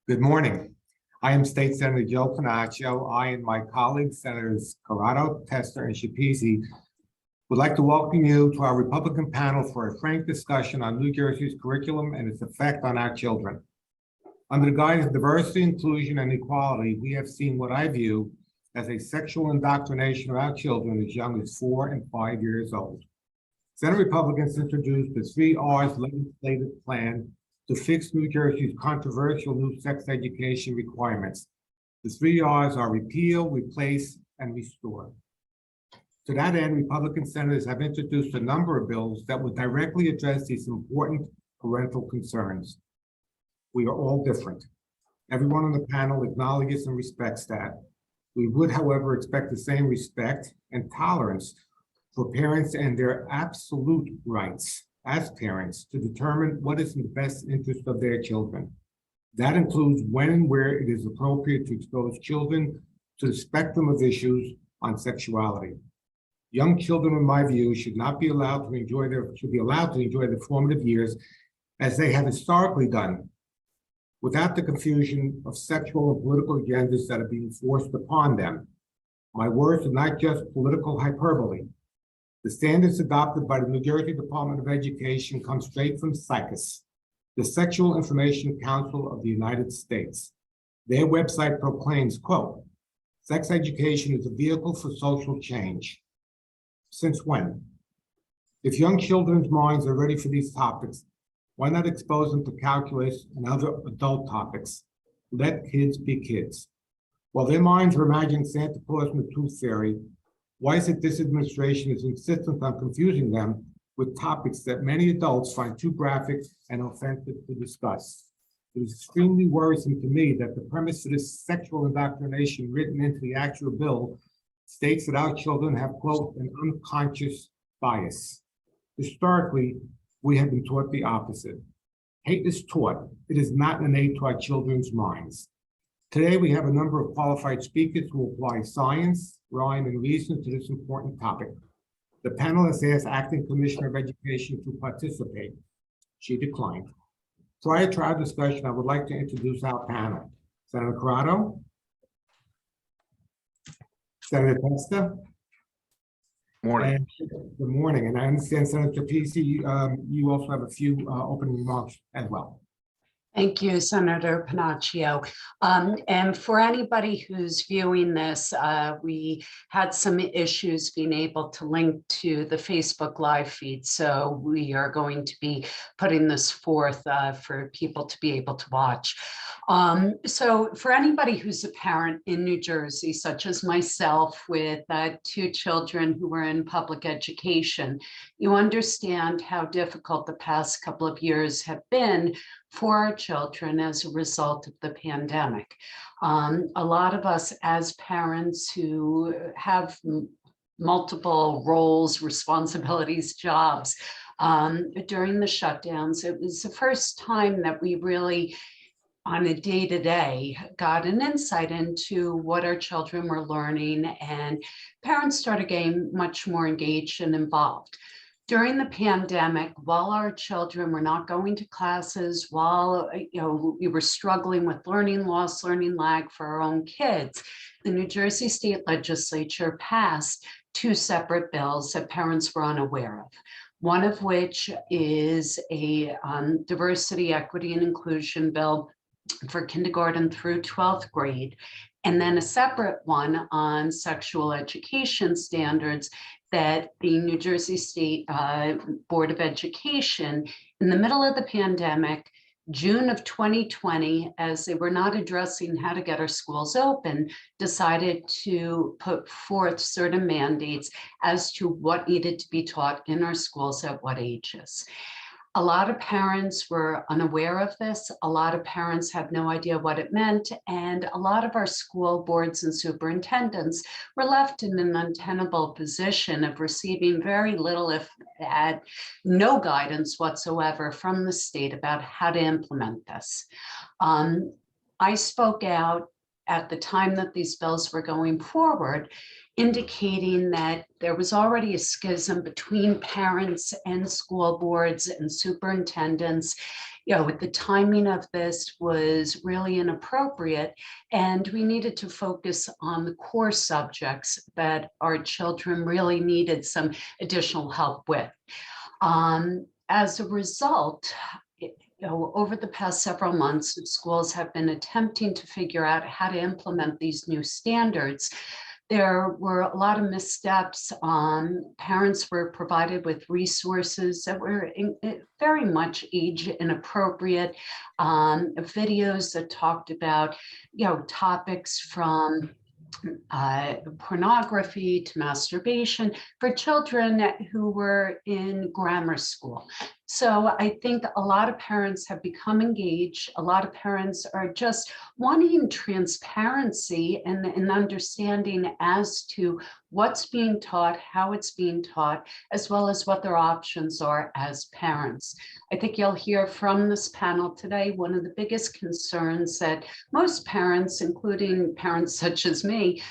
Good morning. I am State Senator Joe Pennacchio. I and my colleagues, Senators Corrado, Testa, and Schepisi, would like to welcome you to our Republican panel for a frank discussion on New Jersey's curriculum and its effect on our children. Under the guise of diversity, inclusion, and equality, we have seen what I view as a sexual indoctrination of our children as young as 4 and 5 years old. Senate Republicans introduced the 3 R's legislative plan to fix New Jersey's controversial new sex education requirements. The 3 R's are repeal, replace, and restore. To that end, Republican senators have introduced a number of bills that would directly address these important parental concerns. We are all different. Everyone on the panel acknowledges and respects that. We would, however, expect the same respect and tolerance for parents and their absolute rights as parents to determine what is in the best interest of their children. That includes when and where it is appropriate to expose children to the spectrum of issues on sexuality. Young children, in my view, should be allowed to enjoy their formative years as they have historically done, without the confusion of sexual and political agendas that are being forced upon them. My words are not just political hyperbole. The standards adopted by the New Jersey Department of Education come straight from SICUS, the Sexual Information Council of the United States. Their website proclaims, quote, "Sex education is a vehicle for social change." Since when? If young children's minds are ready for these topics, why not expose them to calculus and other adult topics? Let kids be kids. While their minds are imagining Santa Claus and the Tooth Fairy, why is it this administration is insistent on confusing them with topics that many adults find too graphic and offensive to discuss? It is extremely worrisome to me that the premise of this sexual indoctrination written into the actual bill states that our children have, quote, an unconscious bias. Historically, we have been taught the opposite. Hate is taught. It is not innate to our children's minds. Today, we have a number of qualified speakers who apply science, rhyme, and reason to this important topic. The panel has asked Acting Commissioner of Education to participate. She declined. Prior to our discussion, I would like to introduce our panel. Senator Corrado, Senator Testa. Morning. Good morning. And I understand, Senator Schepisi, you also have a few opening remarks as well. Thank you, Senator Pennachio. And for anybody who's viewing this, we had some issues being able to link to the Facebook live feed. So we are going to be putting this forth for people to be able to watch. So for anybody who's a parent in New Jersey, such as myself with 2 children who were in public education, you understand how difficult the past couple of years have been for our children as a result of the pandemic. A lot of us as parents who have multiple roles, responsibilities, jobs, during the shutdowns, it was the first time that we really, on a day-to-day, got an insight into what our children were learning, and parents started getting much more engaged and involved. During the pandemic, while our children were not going to classes, while we were struggling with learning loss, learning lag for our own kids, the New Jersey State Legislature passed 2 separate bills that parents were unaware of. One of which is a diversity, equity, and inclusion bill for kindergarten through 12th grade, and then a separate one on sexual education standards that the New Jersey State Board of Education, in the middle of the pandemic, June of 2020, as they were not addressing how to get our schools open, decided to put forth certain mandates as to what needed to be taught in our schools at what ages. A lot of parents were unaware of this. A lot of parents had no idea what it meant. And a lot of our school boards and superintendents were left in an untenable position of receiving very little, if no guidance whatsoever from the state about how to implement this. I spoke out at the time that these bills were going forward, indicating that there was already a schism between parents and school boards and superintendents the timing of this was really inappropriate, and we needed to focus on the core subjects that our children really needed some additional help with. As a result, over the past several months, schools have been attempting to figure out how to implement these new standards. There were a lot of missteps. Parents were provided with resources that were very much age inappropriate, videos that talked about, topics from pornography to masturbation for children who were in grammar school. So I think a lot of parents have become engaged. A lot of parents are just wanting transparency and understanding as to what's being taught, how it's being taught, as well as what their options are as parents. I think you'll hear from this panel today, one of the biggest concerns that most parents, including parents such as me,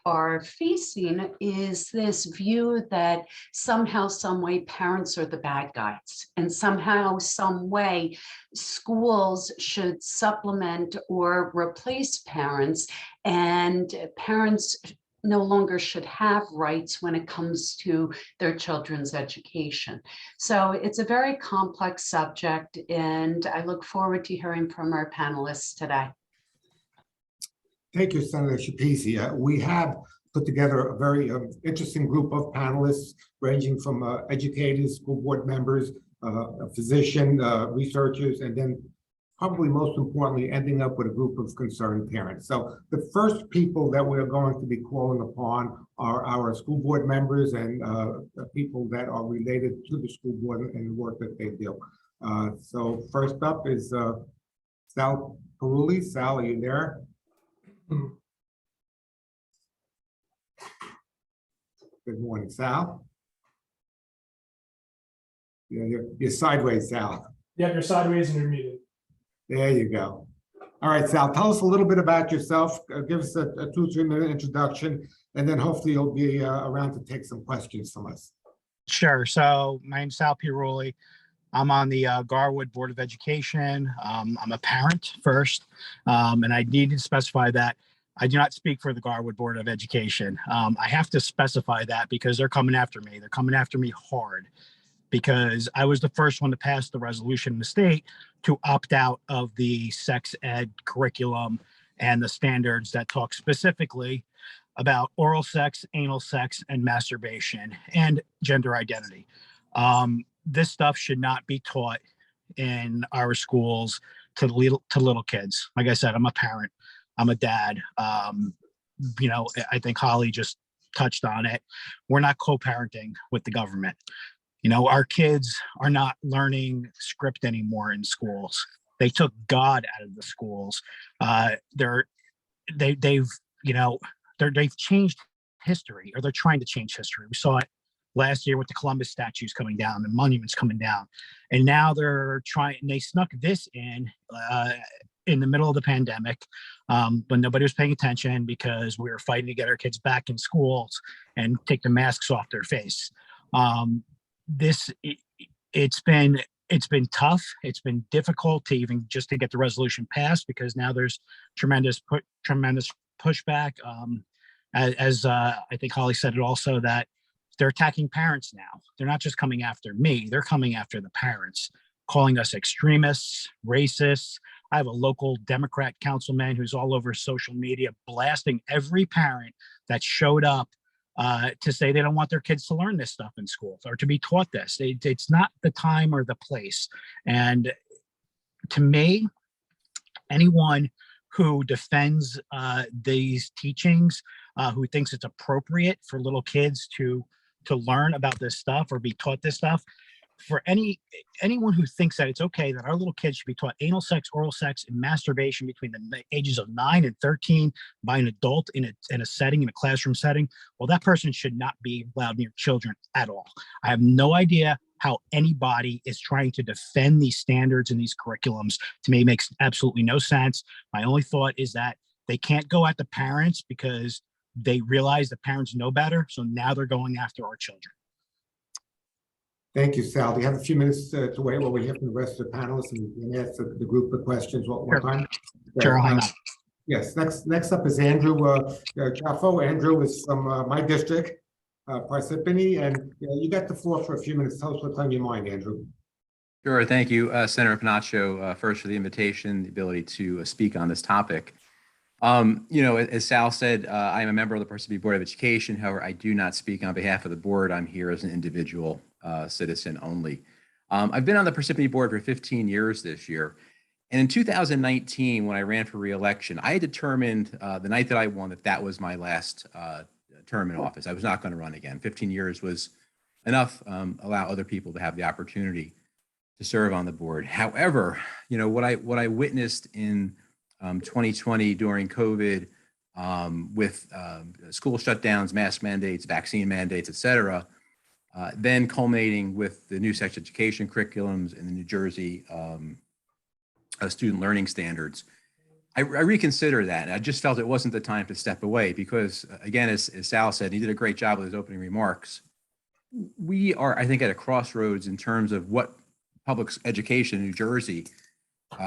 are facing is this view that somehow, some way, parents are the bad guys, and somehow, some way, schools should supplement or replace parents, and parents no longer should have rights when it comes to their children's education. So it's a very complex subject, and I look forward to hearing from our panelists today. Thank you, Senator Schepisi. We have put together a very interesting group of panelists ranging from educators, school board members, a physician, researchers, and then probably most importantly, ending up with a group of concerned parents. So the first people that we're going to be calling upon are our school board members and people that are related to the school board and the work that they do. So first up is Sal Piarulli. Sal, are you there? Good morning, Sal. Yeah, you're sideways, Sal. Yep, you're sideways and you're muted. There you go. All right, Sal, tell us a little bit about yourself. Give us a 2-3 minute introduction, and then hopefully you'll be around to take some questions from us. Sure. So my name's Sal Piarulli. I'm on the Garwood Board of Education. I'm a parent first, and I need to specify that I do not speak for the Garwood Board of Education. I have to specify that because they're coming after me. They're coming after me hard because I was the first one to pass the resolution in the state to opt out of the sex ed curriculum and the standards that talk specifically about oral sex, anal sex, and masturbation and gender identity. This stuff should not be taught in our schools to little kids. Like I said, I'm a parent, I'm a dad. I think Holly just touched on it. We're not co-parenting with the government. Our kids are not learning script anymore in schools. They took God out of the schools. They've changed history, or they're trying to change history. We saw it last year with the Columbus statues coming down, the monuments coming down, and now they snuck this in the middle of the pandemic, when nobody was paying attention because we were fighting to get our kids back in schools and take the masks off their face. It's been tough. It's been difficult to even just to get the resolution passed because now there's tremendous pushback. As I think Holly said it also, that they're attacking parents now. They're not just coming after me, they're coming after the parents, calling us extremists, racists. I have a local Democrat councilman who's all over social media blasting every parent that showed up to say they don't want their kids to learn this stuff in schools or to be taught this. It's not the time or the place. And to me, anyone who defends these teachings, who thinks it's appropriate for little kids to learn about this stuff or be taught this stuff, for anyone who thinks that it's okay that our little kids should be taught anal sex, oral sex, and masturbation between the ages of 9 and 13 by an adult in a classroom setting, well, that person should not be allowed near children at all. I have no idea how anybody is trying to defend these standards and these curriculums. To me, it makes absolutely no sense. My only thought is that they can't go at the parents because they realize the parents know better. So now they're going after our children. Thank you, Sal. Do you have a few minutes to wait while we hear from the rest of the panelists and ask the group of questions one Sure. time? Sure, Okay, hang on. Yes, next up is Andrew Choffo. Andrew is from my district, Parsippany, and you got the floor for a few minutes. Tell us what's on your mind, Andrew. Sure, thank you, Senator Pennacchio, first for the invitation, the ability to speak on this topic. As Sal said, I am a member of the Parsippany Board of Education. However, I do not speak on behalf of the board. I'm here as an individual citizen only. I've been on the Parsippany Board for 15 years this year. And in 2019, when I ran for re-election, I determined the night that I won that was my last term in office. I was not going to run again. 15 years was enough, allow other people to have the opportunity to serve on the board. However, what I witnessed in 2020 during COVID, with school shutdowns, mask mandates, vaccine mandates, et cetera, then culminating with the new sex education curriculums and the New Jersey student learning standards, I reconsidered that. And I just felt it wasn't the time to step away because, again, as Sal said, he did a great job with his opening remarks. We are, I think, at a crossroads in terms of what public education in New Jersey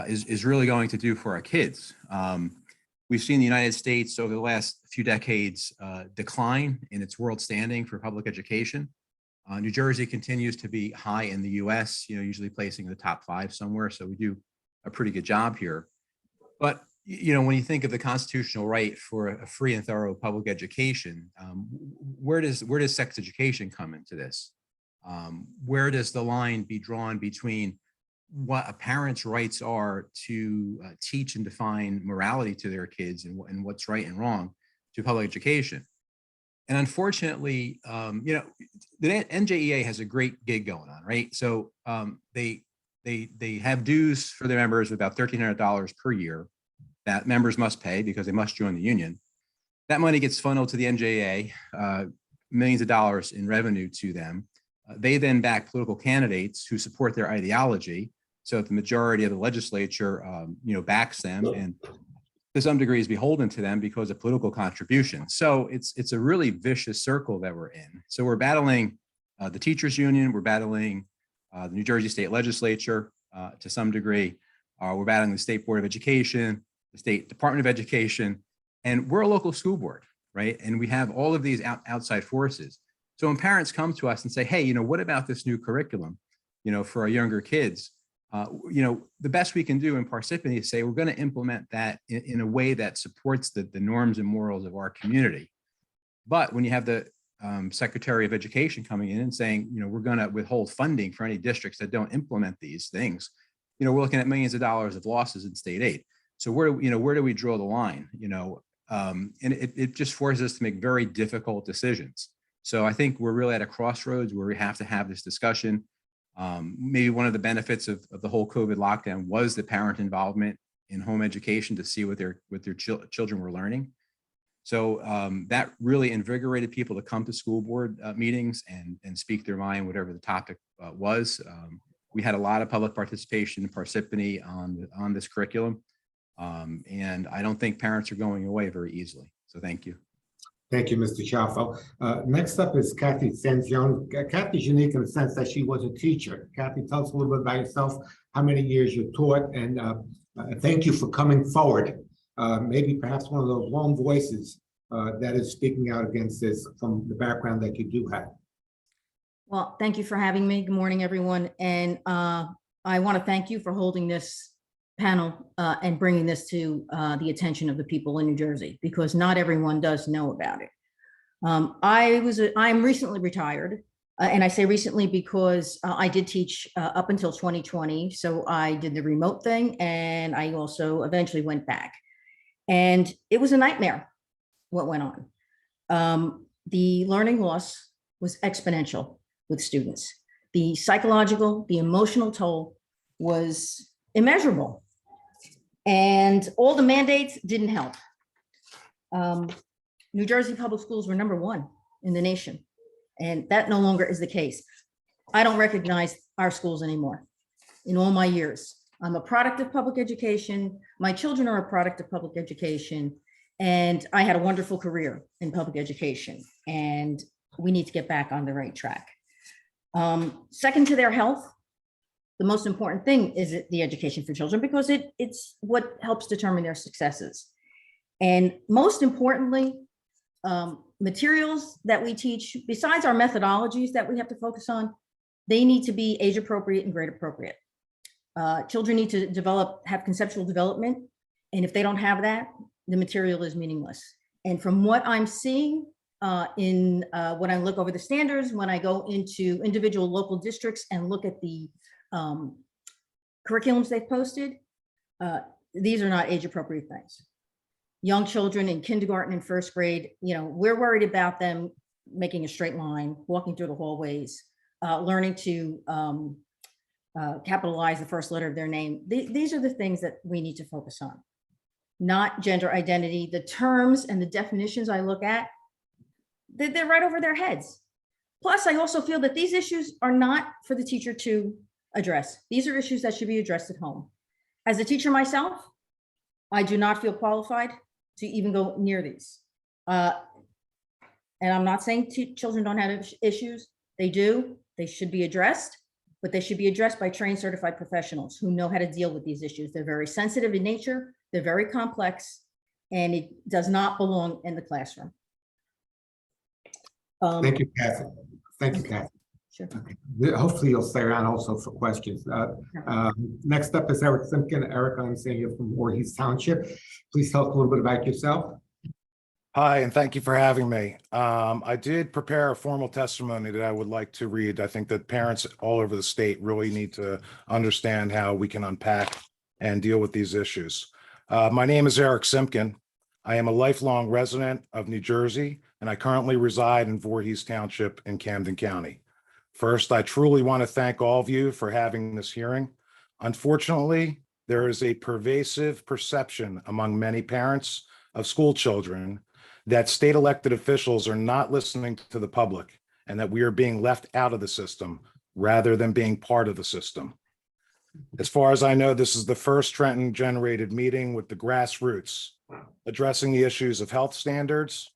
is really going to do for our kids. We've seen the United States over the last few decades decline in its world standing for public education. New Jersey continues to be high in the US, usually placing in the top 5 somewhere. So we do a pretty good job here. But, when you think of the constitutional right for a free and thorough public education, where does sex education come into this? Where does the line be drawn between what a parent's rights are to teach and define morality to their kids and what's right and wrong to public education? And unfortunately, the NJEA has a great gig going on, right? So they have dues for their members of about $1,300 per year that members must pay because they must join the union. That money gets funneled to the NJEA, millions of dollars in revenue to them. They then back political candidates who support their ideology. So the majority of the legislature, backs them and to some degree is beholden to them because of political contribution. So it's a really vicious circle that we're in. So we're battling the teachers union, we're battling the New Jersey State Legislature to some degree, we're battling the State Board of Education, the State Department of Education, and we're a local school board, right? And we have all of these outside forces. So when parents come to us and say, hey, what about this new curriculum, for our younger kids? The best we can do in Parsippany is say we're going to implement that in a way that supports the norms and morals of our community. But when you have the Secretary of Education coming in and saying, we're going to withhold funding for any districts that don't implement these things, we're looking at millions of dollars of losses in state aid. So where do we draw the line? And it just forces us to make very difficult decisions. So I think we're really at a crossroads where we have to have this discussion. Maybe one of the benefits of the whole COVID lockdown was the parent involvement in home education to see what their children were learning. So that really invigorated people to come to school board meetings and speak their mind, whatever the topic was. We had a lot of public participation in Parsippany on this curriculum. And I don't think parents are going away very easily. So thank you. Thank you, Mr. Choffo. Next up is Kathy Stanzione. Kathy's unique in the sense that she was a teacher. Kathy, tell us a little bit about yourself, how many years you taught, and thank you for coming forward. Maybe perhaps one of those lone voices that is speaking out against this from the background that you do have. Well, thank you for having me. Good morning, everyone. And I want to thank you for holding this panel and bringing this to the attention of the people in New Jersey, because not everyone does know about it. I'm recently retired, and I say recently because I did teach up until 2020. So I did the remote thing, and I also eventually went back. And it was a nightmare what went on. The learning loss was exponential with students. The psychological, the emotional toll was immeasurable. And all the mandates didn't help. New Jersey public schools were #1 in the nation, and that no longer is the case. I don't recognize our schools anymore. In all my years, I'm a product of public education. My children are a product of public education, and I had a wonderful career in public education, and we need to get back on the right track. Second to their health, the most important thing is the education for children because it's what helps determine their successes. And most importantly, materials that we teach, besides our methodologies that we have to focus on, they need to be age appropriate and grade appropriate. Children need to have conceptual development. And if they don't have that, the material is meaningless. And from what I'm seeing when I look over the standards, when I go into individual local districts and look at the curriculums they've posted, these are not age appropriate things. Young children in kindergarten and first grade, we're worried about them making a straight line, walking through the hallways, learning to capitalize the first letter of their name. These are the things that we need to focus on, not gender identity. The terms and the definitions I look at, they're right over their heads. Plus, I also feel that these issues are not for the teacher to address. These are issues that should be addressed at home. As a teacher myself, I do not feel qualified to even go near these. And I'm not saying children don't have issues. They do. They should be addressed, but they should be addressed by trained certified professionals who know how to deal with these issues. They're very sensitive in nature. They're very complex, and it does not belong in the classroom. Thank you, Kathy. Thank you, Kathy. Sure. Okay. Hopefully you'll stay around also for questions. Next up is Eric Simkin. Eric, I'm saying you're from Voorhees Township. Please tell us a little bit about yourself. Hi, and thank you for having me. I did prepare a formal testimony that I would like to read. I think that parents all over the state really need to understand how we can unpack and deal with these issues. My name is Eric Simkin. I am a lifelong resident of New Jersey, and I currently reside in Voorhees Township in Camden County. First, I truly want to thank all of you for having this hearing. Unfortunately, there is a pervasive perception among many parents of school children that state elected officials are not listening to the public and that we are being left out of the system rather than being part of the system. As far as I know, this is the first Trenton generated meeting with the grassroots addressing the issues of health standards.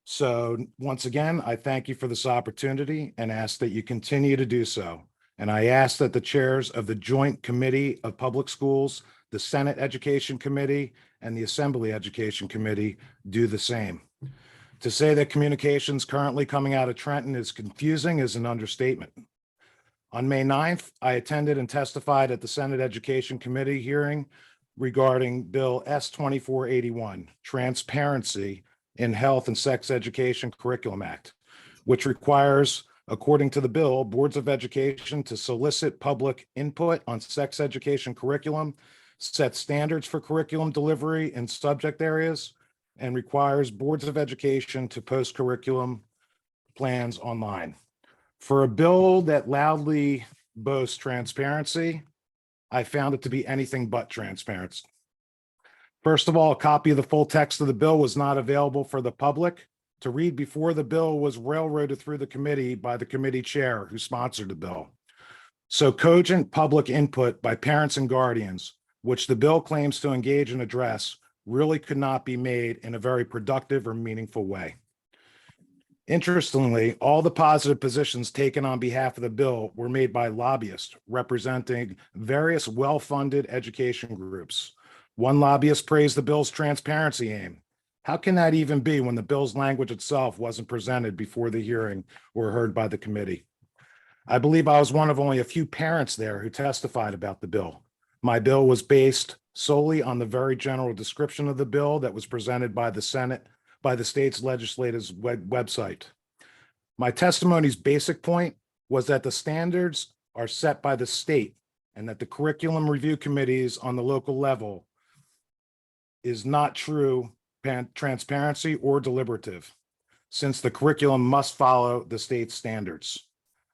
So once again, I thank you for this opportunity and ask that you continue to do so. And I ask that the chairs of the Joint Committee of Public Schools, the Senate Education Committee, and the Assembly Education Committee do the same. To say that communications currently coming out of Trenton is confusing is an understatement. On May 9th, I attended and testified at the Senate Education Committee hearing regarding Bill S-2481, Transparency in Health and Sex Education Curriculum Act, which requires, according to the bill, boards of education to solicit public input on sex education curriculum, set standards for curriculum delivery in subject areas, and requires boards of education to post curriculum plans online. For a bill that loudly boasts transparency, I found it to be anything but transparent. First of all, a copy of the full text of the bill was not available for the public to read before the bill was railroaded through the committee by the committee chair who sponsored the bill. So cogent public input by parents and guardians, which the bill claims to engage and address, really could not be made in a very productive or meaningful way. Interestingly, all the positive positions taken on behalf of the bill were made by lobbyists representing various well-funded education groups. One lobbyist praised the bill's transparency aim. How can that even be when the bill's language itself wasn't presented before the hearing or heard by the committee? I believe I was one of only a few parents there who testified about the bill. My bill was based solely on the very general description of the bill that was presented by the Senate, by the state's legislature's website. My testimony's basic point was that the standards are set by the state and that the curriculum review committees on the local level is not true transparency or deliberative, since the curriculum must follow the state standards.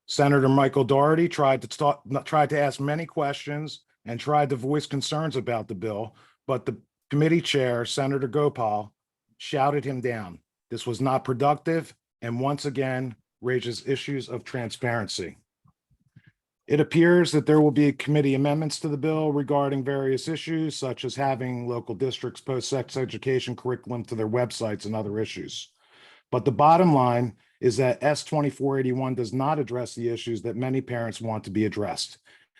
Senator Michael Doherty tried to ask many questions and tried to voice concerns about the bill, but the committee chair, Senator Gopal, shouted him down. This was not productive and once again raises issues of transparency. It appears that there will be committee amendments to the bill regarding various issues, such as having local districts post sex education curriculum to their websites and other issues. But the bottom line is that S 2481 does not address the issues that many parents want to be addressed,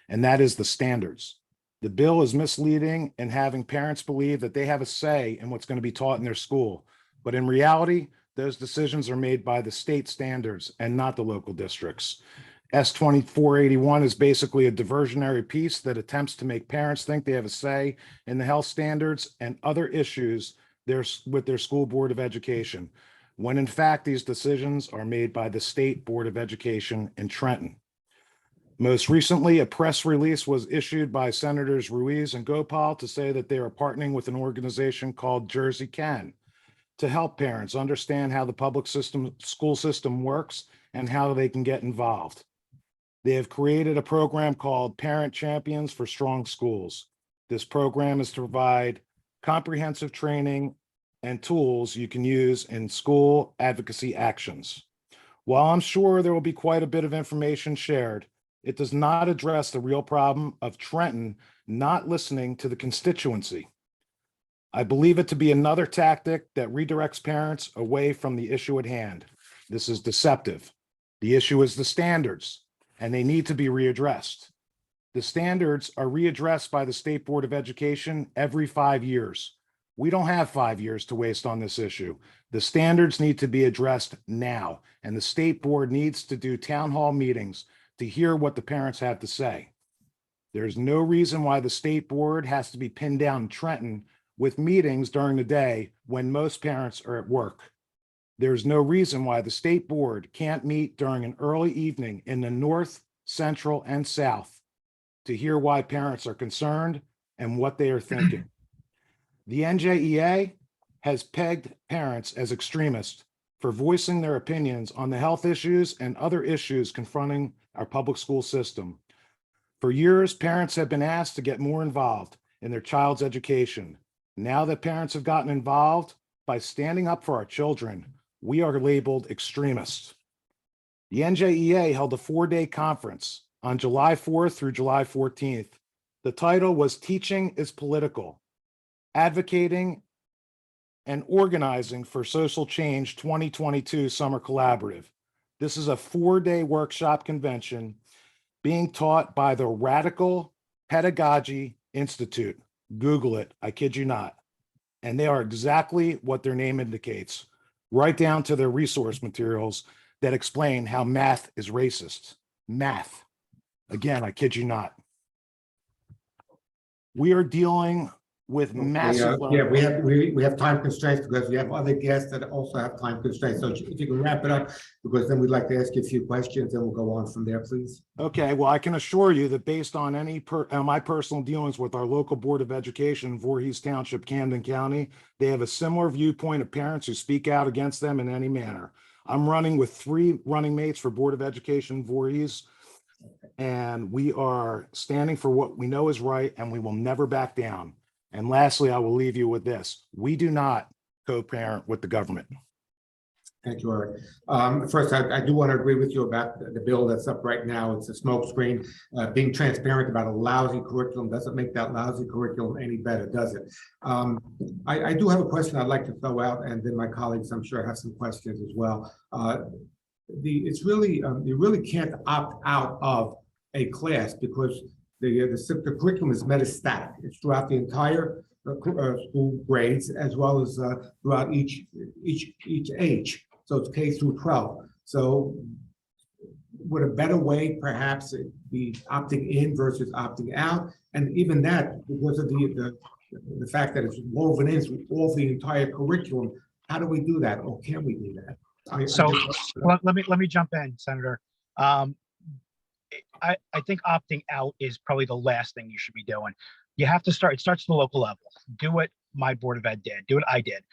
and that is the standards. The bill is misleading in having parents believe that they have a say in what's going to be taught in their school. But in reality, those decisions are made by the state standards and not the local districts. S 2481 is basically a diversionary piece that attempts to make parents think they have a say in the health standards and other issues with their school board of education, when in fact these decisions are made by the State Board of Education in Trenton. Most recently, a press release was issued by Senators Ruiz and Gopal to say that they are partnering with an organization called Jersey Can to help parents understand how the public school system works and how they can get involved. They have created a program called Parent Champions for Strong Schools. This program is to provide comprehensive training and tools you can use in school advocacy actions. While I'm sure there will be quite a bit of information shared, it does not address the real problem of Trenton not listening to the constituency. I believe it to be another tactic that redirects parents away from the issue at hand. This is deceptive. The issue is the standards, and they need to be readdressed. The standards are readdressed by the State Board of Education every 5 years. We don't have 5 years to waste on this issue. The standards need to be addressed now, and the State Board needs to do town hall meetings to hear what the parents have to say. There's no reason why the State Board has to be pinned down in Trenton with meetings during the day when most parents are at work. There's no reason why the State Board can't meet during an early evening in the North, Central, and South to hear why parents are concerned and what they are thinking. The NJEA has pegged parents as extremists for voicing their opinions on the health issues and other issues confronting our public school system. For years, parents have been asked to get more involved in their child's education. Now that parents have gotten involved by standing up for our children, we are labeled extremists. The NJEA held a 4-day conference on July 4th through July 14th. The title was Teaching is Political, Advocating and Organizing for Social Change 2022 Summer Collaborative. This is a 4-day workshop convention being taught by the Radical Pedagogy Institute. Google it, I kid you not. And they are exactly what their name indicates, right down to their resource materials that explain how math is racist. Math. Again, I kid you not. We are dealing with massive. Yeah, we have time constraints because we have other guests that also have time constraints. So if you can wrap it up, because then we'd like to ask you a few questions and we'll go on from there, please. Okay, well, I can assure you that based on my personal dealings with our local Board of Education, Voorhees Township, Camden County, they have a similar viewpoint of parents who speak out against them in any manner. I'm running with 3 running mates for Board of Education Voorhees, and we are standing for what we know is right, and we will never back down. And lastly, I will leave you with this. We do not co-parent with the government. Thank you, Eric. First, I do want to agree with you about the bill that's up right now. It's a smokescreen. Being transparent about a lousy curriculum doesn't make that lousy curriculum any better, does it? I do have a question I'd like to throw out, and then my colleagues, I'm sure, have some questions as well. It's really, you really can't opt out of a class because the curriculum is metastatic. It's throughout the entire school grades as well as throughout each age. So it's K through 12. So would a better way perhaps be opting in versus opting out? And even that, because of the fact that it's woven in through all the entire curriculum, how do we do that, or can we do that? Let me jump in, Senator. I think opting out is probably the last thing you should be doing. You have to start, it starts at the local level. Do what my Board of Ed did, do what I did.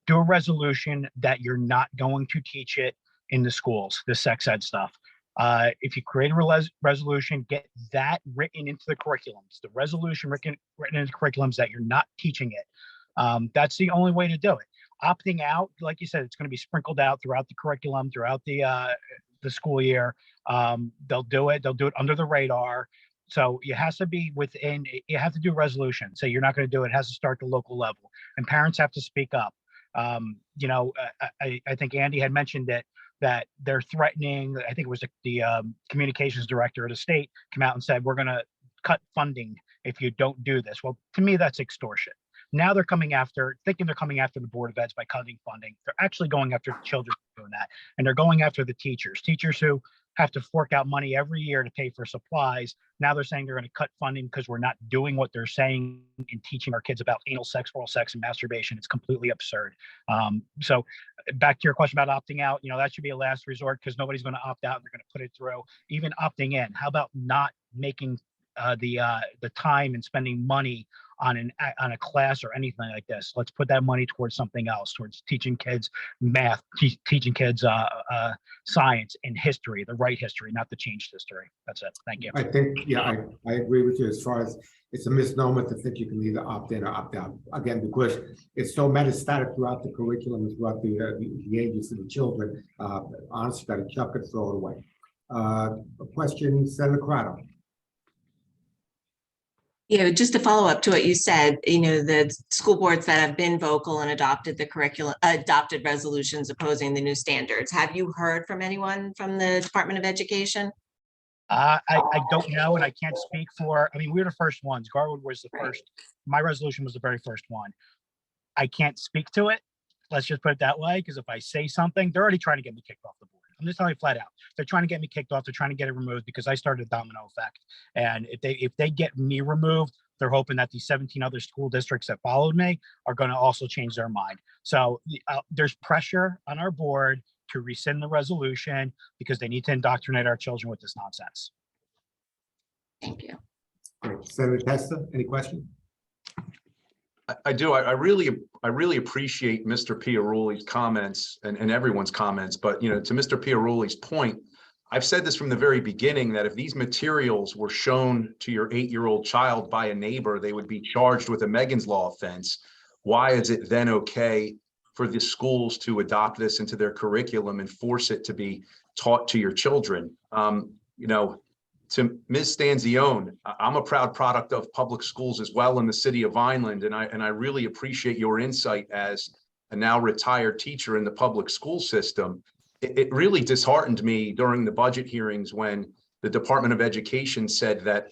Do a resolution that you're not going to teach it in the schools, the sex ed stuff. If you create a resolution, get that written into the curriculums, the resolution written into curriculums that you're not teaching it. That's the only way to do it. Opting out, like you said, it's going to be sprinkled out throughout the curriculum, throughout the school year. They'll do it under the radar. So it has to be within, you have to do a resolution. So you're not going to do it. It has to start at the local level, and parents have to speak up. I think Andy had mentioned that they're threatening. I think it was the communications director of the state came out and said, we're going to cut funding if you don't do this. Well, to me, that's extortion. Now they're thinking they're coming after the Board of Eds by cutting funding. They're actually going after the children doing that. And they're going after the teachers who have to fork out money every year to pay for supplies. Now they're saying they're going to cut funding because we're not doing what they're saying in teaching our kids about anal sex, oral sex, and masturbation. It's completely absurd. So back to your question about opting out, that should be a last resort because nobody's going to opt out and they're going to put it through. Even opting in, how about not making the time and spending money on a class or anything like this? Let's put that money towards something else, towards teaching kids math, teaching kids science and history, the right history, not the changed history. That's it. Thank you. I think, yeah, I agree with you as far as it's a misnomer to think you can either opt in or opt out. Again, because it's so metastatic throughout the curriculum and throughout the ages of the children. Honestly, got to chuck it, throw it away. A question, Senator Corrado. Just to follow up to what you said, the school boards that have been vocal and adopted the curriculum, adopted resolutions opposing the new standards. Have you heard from anyone from the Department of Education? I don't know, and I can't speak for, we're the first ones. Garwood was the first. My resolution was the very first one. I can't speak to it. Let's just put it that way, because if I say something, they're already trying to get me kicked off the board. I'm just telling you flat out. They're trying to get me kicked off. They're trying to get it removed because I started a domino effect. And if they get me removed, they're hoping that these 17 other school districts that followed me are going to also change their mind. So there's pressure on our board to rescind the resolution because they need to indoctrinate our children with this nonsense. Thank you. Great. Senator Testa, any question? I do. I really appreciate Mr. Piarulli's comments and everyone's comments. But, to Mr. Piarulli's point, I've said this from the very beginning that if these materials were shown to your 8-year-old child by a neighbor, they would be charged with a Megan's Law offense. Why is it then okay for the schools to adopt this into their curriculum and force it to be taught to your children? To Ms. Stanzione, I'm a proud product of public schools as well in the city of Vineland, and I really appreciate your insight as a now retired teacher in the public school system. It really disheartened me during the budget hearings when the Department of Education said that,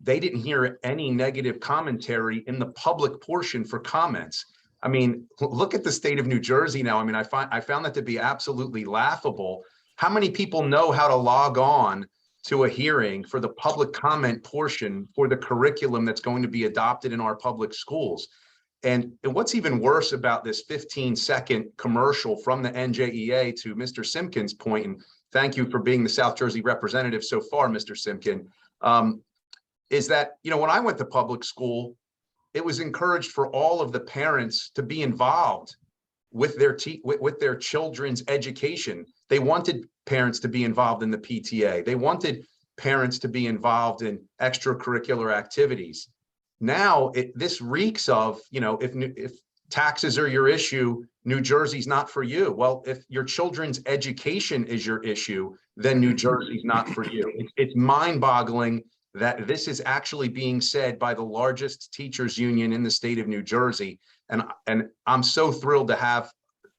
they didn't hear any negative commentary in the public portion for comments. Look at the state of New Jersey now. I found that to be absolutely laughable. How many people know how to log on to a hearing for the public comment portion for the curriculum that's going to be adopted in our public schools? And what's even worse about this 15-second commercial from the NJEA, to Mr. Simkin's point, and thank you for being the South Jersey representative so far, Mr. Simkin, is that, when I went to public school, it was encouraged for all of the parents to be involved with their children's education. They wanted parents to be involved in the PTA. They wanted parents to be involved in extracurricular activities. Now this reeks of, if taxes are your issue, New Jersey's not for you. Well, if your children's education is your issue, then New Jersey's not for you. It's mind-boggling that this is actually being said by the largest teachers union in the state of New Jersey. And I'm so thrilled to have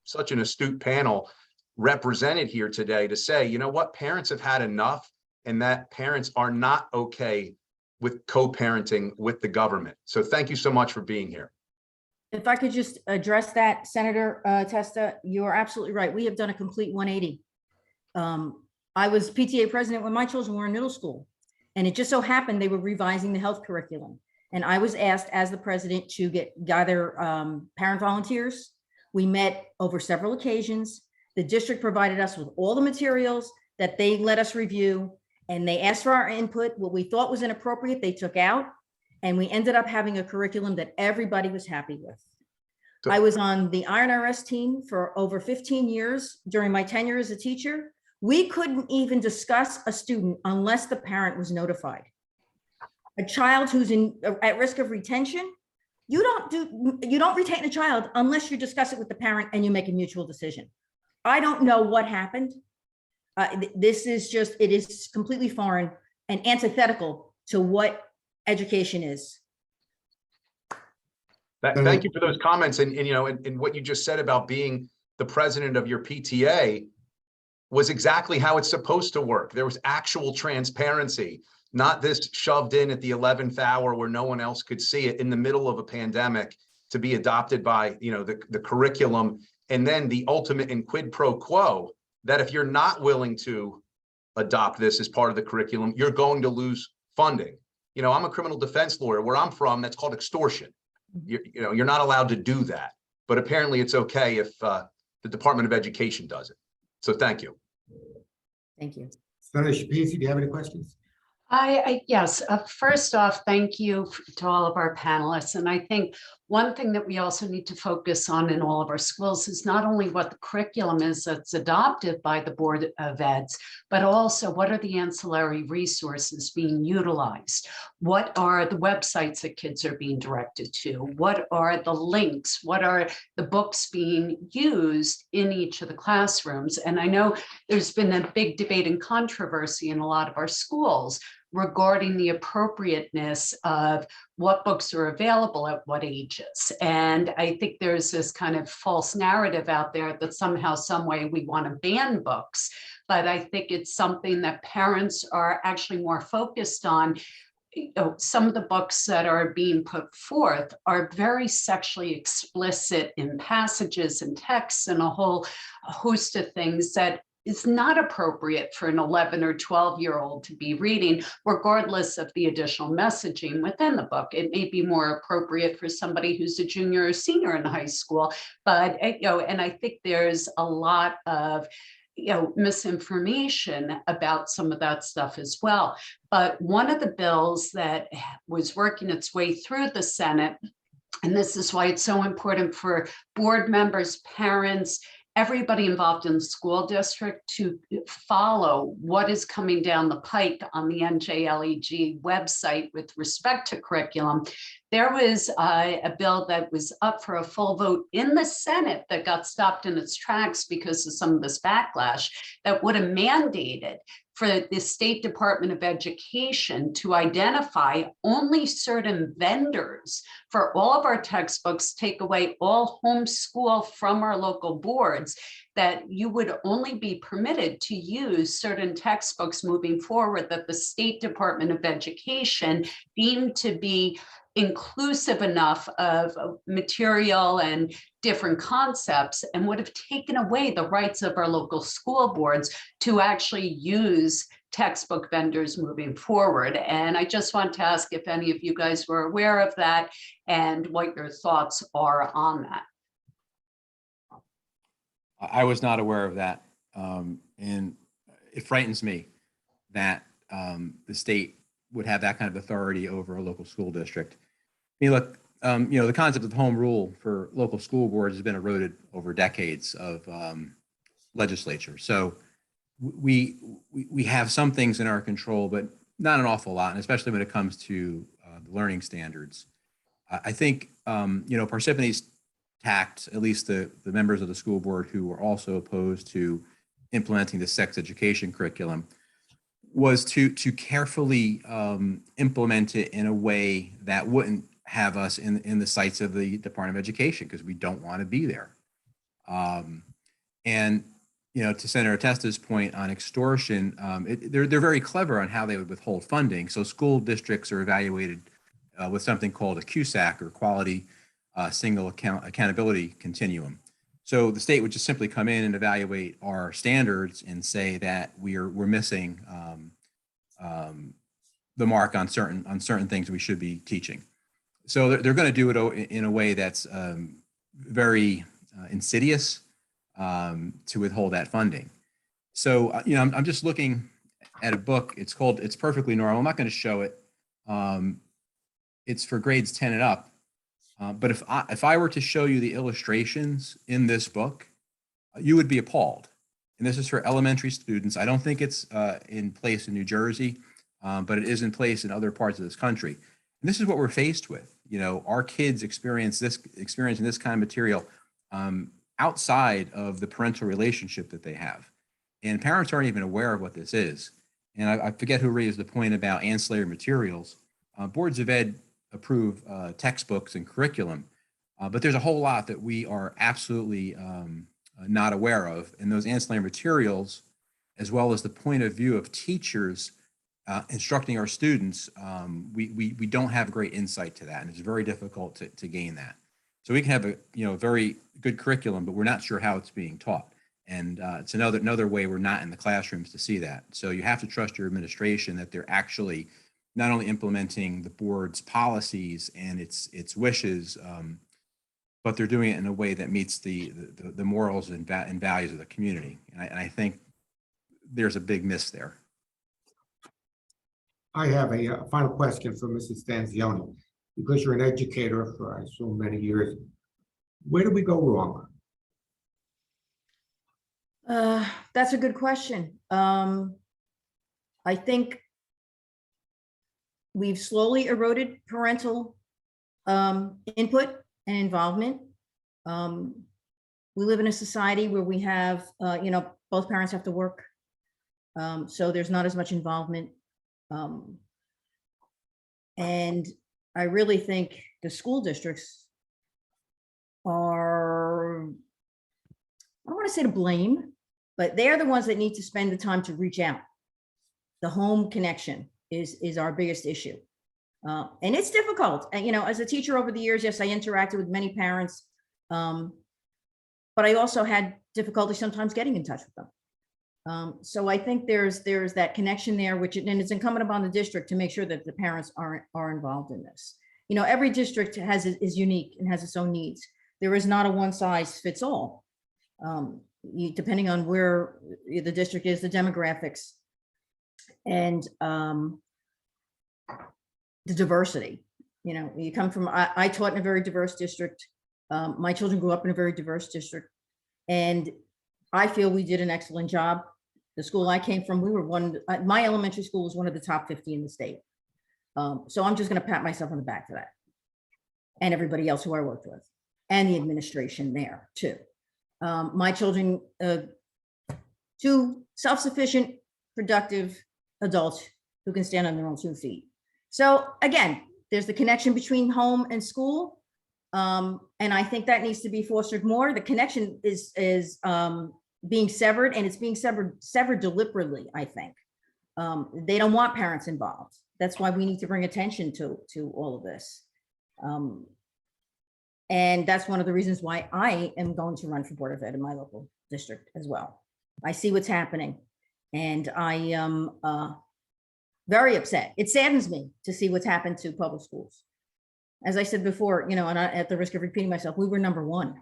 such an astute panel represented here today to say, you know what, parents have had enough, and that parents are not okay with co-parenting with the government. So thank you so much for being here. If I could just address that, Senator Testa, you're absolutely right. We have done a complete 180. I was PTA president when my children were in middle school, and it just so happened they were revising the health curriculum. And I was asked as the president to gather parent volunteers. We met over several occasions. The district provided us with all the materials that they let us review, and they asked for our input. What we thought was inappropriate, they took out, and we ended up having a curriculum that everybody was happy with. So, I was on the IRS team for over 15 years during my tenure as a teacher. We couldn't even discuss a student unless the parent was notified. A child who's at risk of retention, you don't retain a child unless you discuss it with the parent and you make a mutual decision. I don't know what happened. This is it is completely foreign and antithetical to what education is. Thank you for those comments. And you know, and what you just said about being the president of your PTA was exactly how it's supposed to work. There was actual transparency, not this shoved in at the 11th hour where no one else could see it in the middle of a pandemic to be adopted by, you know, the curriculum. And then the ultimate in quid pro quo that if you're not willing to adopt this as part of the curriculum, you're going to lose funding. You know, I'm a criminal defense lawyer. Where I'm from, that's called extortion. You know, you're not allowed to do that. But apparently it's okay if the Department of Education does it. So thank you. Thank you. Senator Schepisi, do you have any questions? Yes, first off, thank you to all of our panelists. And I think one thing that we also need to focus on in all of our schools is not only what the curriculum is that's adopted by the Board of Eds, but also what are the ancillary resources being utilized? What are the websites that kids are being directed to? What are the links? What are the books being used in each of the classrooms? And I know there's been a big debate and controversy in a lot of our schools regarding the appropriateness of what books are available at what ages. And I think there's this kind of false narrative out there that somehow, some way we want to ban books. But I think it's something that parents are actually more focused on. You know, some of the books that are being put forth are very sexually explicit in passages and texts and a whole host of things that is not appropriate for an 11 or 12-year-old to be reading, regardless of the additional messaging within the book. It may be more appropriate for somebody who's a junior or senior in high school, but you know, and I think there's a lot of misinformation about some of that stuff as well. But one of the bills that was working its way through the Senate, and this is why it's so important for board members, parents, everybody involved in the school district to follow what is coming down the pike on the NJLEG website with respect to curriculum. There was a bill that was up for a full vote in the Senate that got stopped in its tracks because of some of this backlash that would have mandated for the State Department of Education to identify only certain vendors for all of our textbooks, take away all homeschool from our local boards, that you would only be permitted to use certain textbooks moving forward that the State Department of Education deemed to be inclusive enough of material and different concepts, and would have taken away the rights of our local school boards to actually use textbook vendors moving forward. And I just want to ask if any of you guys were aware of that and what your thoughts are on that. I was not aware of that. And it frightens me that the state would have that kind of authority over a local school district. I mean, look, the concept of home rule for local school boards has been eroded over decades of legislature. So we have some things in our control, but not an awful lot, and especially when it comes to the learning standards. I think, Parsippany's tact, at least the members of the school board who were also opposed to implementing the sex education curriculum, was to carefully implement it in a way that wouldn't have us in the sights of the Department of Education, because we don't want to be there. And to Senator Testa's point on extortion, they're very clever on how they would withhold funding. So school districts are evaluated with something called a QSAC, or Quality Single Accountability Continuum. So the state would just simply come in and evaluate our standards and say that we're missing the mark on certain things we should be teaching. So they're going to do it in a way that's very insidious to withhold that funding. So I'm just looking at a book. It's called "It's Perfectly Normal." I'm not going to show it. It's for grades 10 and up. But if I were to show you the illustrations in this book, you would be appalled. And this is for elementary students. I don't think it's in place in New Jersey, but it is in place in other parts of this country. And this is what we're faced with. Our kids experiencing this kind of material outside of the parental relationship that they have. And parents aren't even aware of what this is. And I forget who raised the point about ancillary materials. Boards of ed approve textbooks and curriculum, But there's a whole lot that we are absolutely not aware of. And those ancillary materials, as well as the point of view of teachers instructing our students, we don't have great insight to that. And it's very difficult to gain that. So we can have a very good curriculum, but we're not sure how it's being taught. And it's another way we're not in the classrooms to see that. So you have to trust your administration that they're actually not only implementing the board's policies and its wishes, but they're doing it in a way that meets the morals and values of the community. And I think there's a big miss there. I have a final question for Mrs. Stanzione. Because you're an educator for, I assume, many years, where did we go wrong? That's a good question. I think we've slowly eroded parental input and involvement. We live in a society where we have, both parents have to work. So there's not as much involvement. And I really think the school districts are, I don't want to say to blame, but they're the ones that need to spend the time to reach out. The home connection is our biggest issue. And it's difficult. And, as a teacher over the years, yes, I interacted with many parents, but I also had difficulty sometimes getting in touch with them. So I think there's that connection there, and it's incumbent upon the district to make sure that the parents are involved in this. Every district is unique and has its own needs. There is not a one size fits all. Depending on where the district is, the demographics, and the diversity. You come from, I taught in a very diverse district. My children grew up in a very diverse district, and I feel we did an excellent job. The school I came from, my elementary school was one of the top 50 in the state. So I'm just going to pat myself on the back for that, and everybody else who I worked with, and the administration there too. My children, 2 self-sufficient, productive adults who can stand on their own 2 feet. So again, there's the connection between home and school. And I think that needs to be fostered more. The connection is being severed, and it's being severed deliberately, I think. They don't want parents involved. That's why we need to bring attention to all of this. And that's one of the reasons why I am going to run for Board of Ed in my local district as well. I see what's happening, and I am very upset. It saddens me to see what's happened to public schools. As I said before, and at the risk of repeating myself, we were number 1.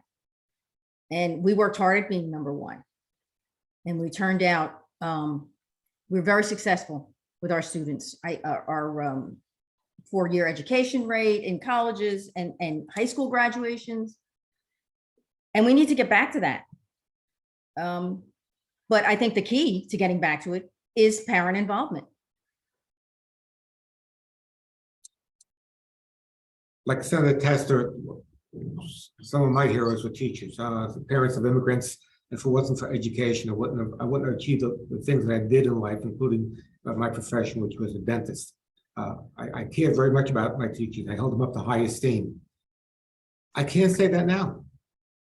And we worked hard at being number 1. And we turned out, we're very successful with our students. Our 4-year education rate in colleges and high school graduations. And we need to get back to that. But I think the key to getting back to it is parent involvement. Like Senator Testa, some of my heroes were teachers, the parents of immigrants. And if it wasn't for education, I wouldn't have achieved the things that I did in life, including my profession, which was a dentist. I cared very much about my teachers. I held them up to high esteem. I can't say that now.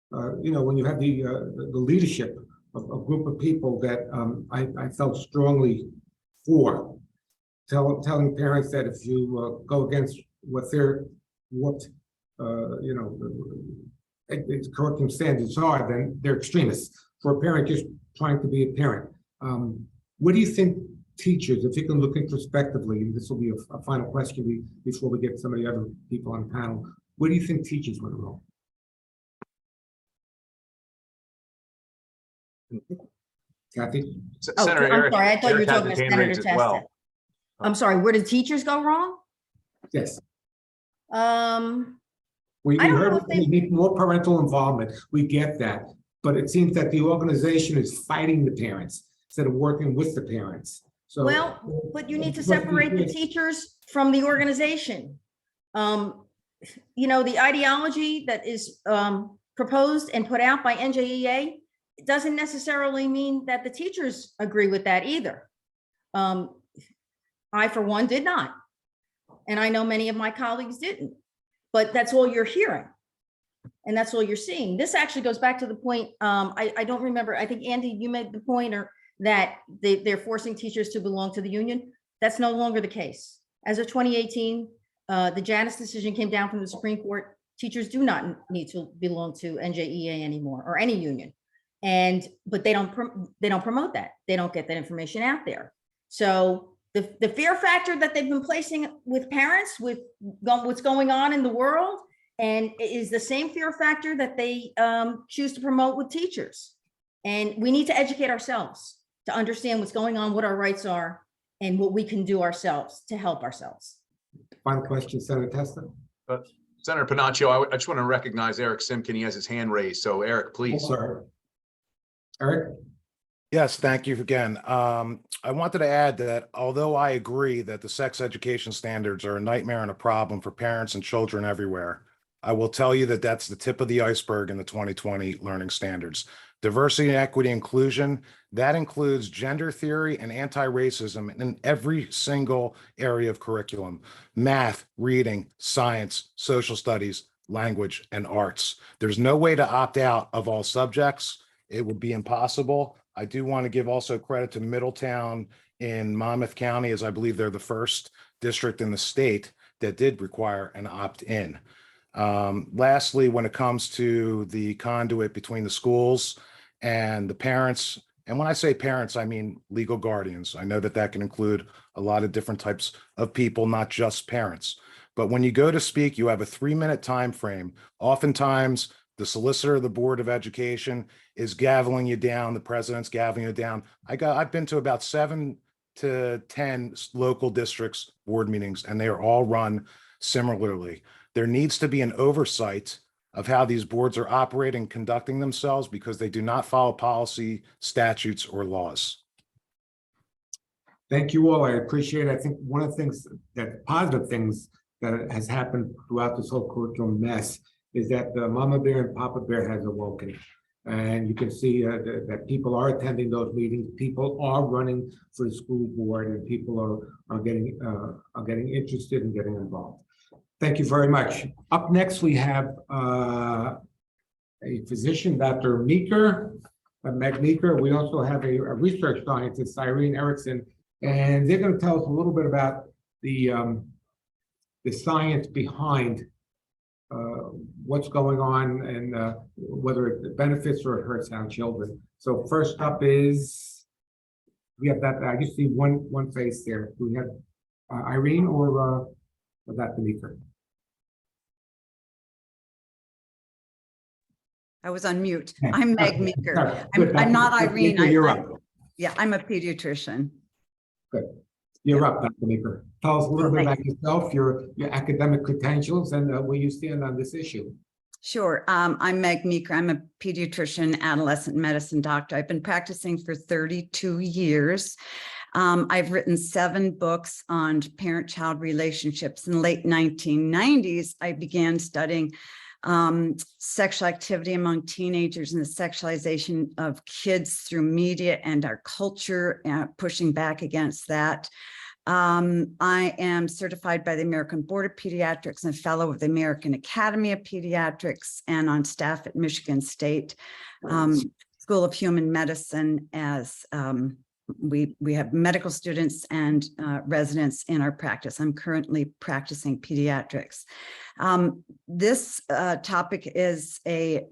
When you have the leadership of a group of people that I felt strongly for, telling parents that if you go against what curriculum standards are, then they're extremists. For a parent just trying to be a parent, what do you think teachers, if you can look introspectively, and this will be a final question before we get some of the other people on the panel, where do you think teachers went wrong? Kathy? Senator I'm Eric. sorry, I thought you were Eric has talking his to hand Senator raised as Testa. well. I'm sorry, where did teachers go wrong? Yes. I We don't heard know if we need more parental involvement. We get that. But it seems that the organization is fighting the parents instead of working with the parents. So, Well, but you need to separate the teachers from the organization. The ideology that is proposed and put out by NJEA, it doesn't necessarily mean that the teachers agree with that either. I, for one, did not. And I know many of my colleagues didn't, but that's all you're hearing. and that's all you're seeing. This actually goes back to the point, I don't remember, I think Andy, you made the point or that they're forcing teachers to belong to the union. That's no longer the case. As of 2018, the Janus decision came down from the Supreme Court. Teachers do not need to belong to NJEA anymore or any union. But they don't promote that. They don't get that information out there. So the fear factor that they've been placing with parents with what's going on in the world, and is the same fear factor that they choose to promote with teachers. And we need to educate ourselves to understand what's going on, what our rights are, and what we can do ourselves to help ourselves. Final question, Senator Testa. Senator Pennachio, I just want to recognize Eric Simkin. He has his hand raised. So Eric, please. Oh, sir. Eric? Yes, thank you again. I wanted to add that although I agree that the sex education standards are a nightmare and a problem for parents and children everywhere, I will tell you that that's the tip of the iceberg in the 2020 learning standards. Diversity, equity, inclusion, that includes gender theory and anti-racism in every single area of curriculum: math, reading, science, social studies, language, and arts. There's no way to opt out of all subjects. It would be impossible. I do want to give also credit to Middletown in Monmouth County, as I believe they're the first district in the state that did require an opt-in. Lastly, when it comes to the conduit between the schools and the parents, and when I say parents, I mean legal guardians. I know that that can include a lot of different types of people, not just parents. But when you go to speak, you have a 3-minute time frame. Oftentimes, the solicitor of the Board of Education is gaveling you down. The president's gaveling you down. I've been to about 7 to 10 local districts board meetings, and they are all run similarly. There needs to be an oversight of how these boards are operating, conducting themselves, because they do not follow policy, statutes, or laws. Thank you all. I appreciate it. I think one of the things that positive things that has happened throughout this whole curriculum mess is that the Mama Bear and Papa Bear has awoken. And you can see that people are attending those meetings. People are running for the school board, and people are getting interested and getting involved. Thank you very much. Up next, we have a physician, Dr. Meeker, Meg Meeker. We also have a research scientist, Irene Ericksen, and they're going to tell us a little bit about the science behind what's going on and whether it benefits or it hurts our children. So first up is, we have that, I just see one face there. Do we have Irene or Dr. Meeker? I was on mute. I'm Meg Meeker. Good. I'm not Irene. Meeker, you're up. Yeah, I'm a pediatrician. Good. You're up, Dr. Meeker. Tell us a little bit about yourself, your academic credentials, and where you stand on this issue. Sure. I'm Meg Meeker. I'm a pediatrician, adolescent medicine doctor. I've been practicing for 32 years. I've written 7 books on parent-child relationships. In the late 1990s, I began studying sexual activity among teenagers and the sexualization of kids through media and our culture, pushing back against that. I am certified by the American Board of Pediatrics and fellow of the American Academy of Pediatrics, and on staff at Michigan State School of Human Medicine as we have medical students and residents in our practice. I'm currently practicing pediatrics. This topic is a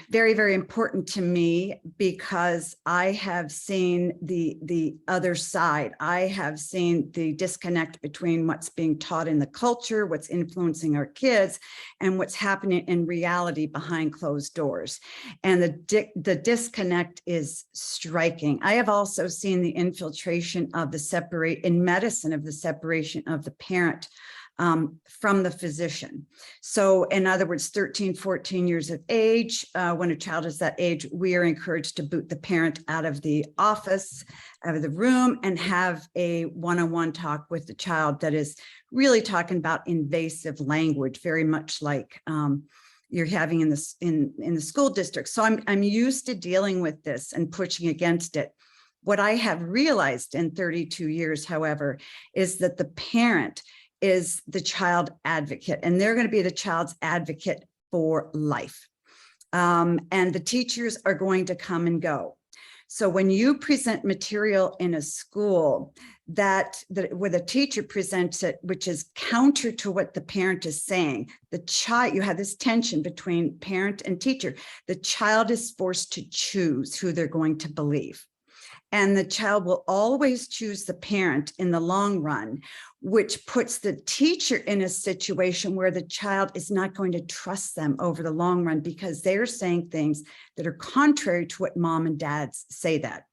very, very important to me because I have seen the other side. I have seen the disconnect between what's being taught in the culture, what's influencing our kids, and what's happening in reality behind closed doors. And the disconnect is striking. I have also seen the infiltration of the separation of the parent from the physician. So in other words, 13, 14 years of age, when a child is that age, we are encouraged to boot the parent out of the office, out of the room, and have a one-on-one talk with the child that is really talking about invasive language, very much like you're having in the school district. So I'm used to dealing with this and pushing against it. What I have realized in 32 years, however, is that the parent is the child advocate, and they're going to be the child's advocate for life. And the teachers are going to come and go. So when you present material in a school where the teacher presents it, which is counter to what the parent is saying, you have this tension between parent and teacher. The child is forced to choose who they're going to believe. And the child will always choose the parent in the long run, which puts the teacher in a situation where the child is not going to trust them over the long run because they're saying things that are contrary to what mom and dad say that.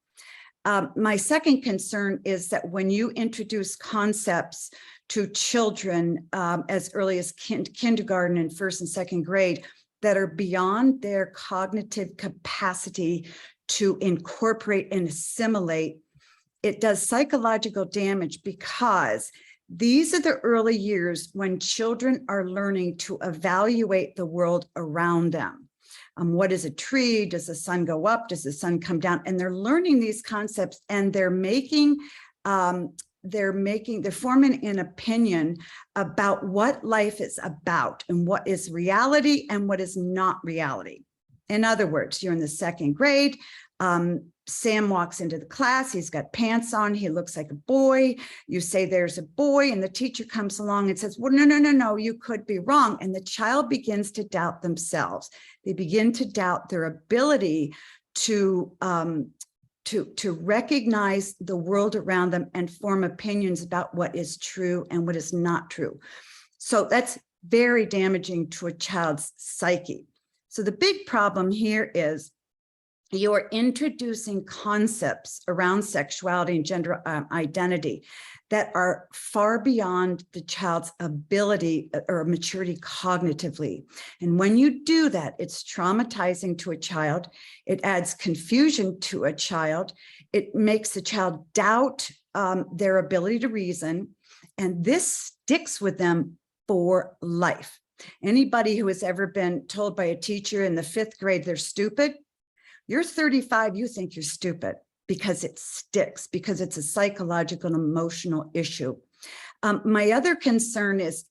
My second concern is that when you introduce concepts to children as early as kindergarten and first and second grade that are beyond their cognitive capacity to incorporate and assimilate, it does psychological damage because these are the early years when children are learning to evaluate the world around them. What is a tree? Does the sun go up? Does the sun come down? And they're learning these concepts, and they're forming an opinion about what life is about and what is reality and what is not reality. In other words, you're in the second grade. Sam walks into the class. He's got pants on. He looks like a boy. You say there's a boy, and the teacher comes along and says, well, no, you could be wrong. And the child begins to doubt themselves. They begin to doubt their ability to recognize the world around them and form opinions about what is true and what is not true. So that's very damaging to a child's psyche. So the big problem here is you're introducing concepts around sexuality and gender identity that are far beyond the child's ability or maturity cognitively. And when you do that, it's traumatizing to a child. It adds confusion to a child. It makes the child doubt their ability to reason. And this sticks with them for life. Anybody who has ever been told by a teacher in the 5th grade they're stupid, you're 35, you think you're stupid because it sticks, because it's a psychological and emotional issue. My other concern is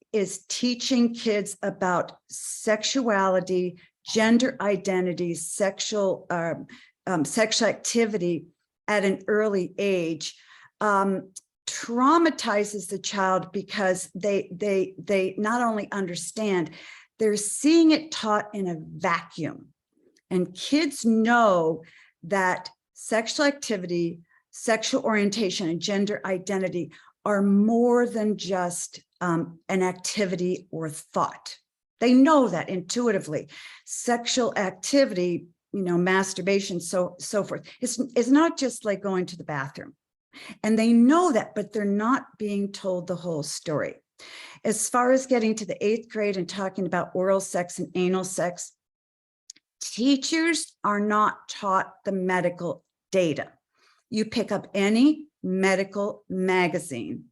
teaching kids about sexuality, gender identity, sexual activity at an early age. Traumatizes the child because they not only understand, they're seeing it taught in a vacuum. And kids know that sexual activity, sexual orientation, and gender identity are more than just an activity or thought. They know that intuitively. Sexual activity, masturbation, so forth, it's not just like going to the bathroom. And they know that, but they're not being told the whole story. As far as getting to the 8th grade and talking about oral sex and anal sex, teachers are not taught the medical data. You pick up any medical magazine,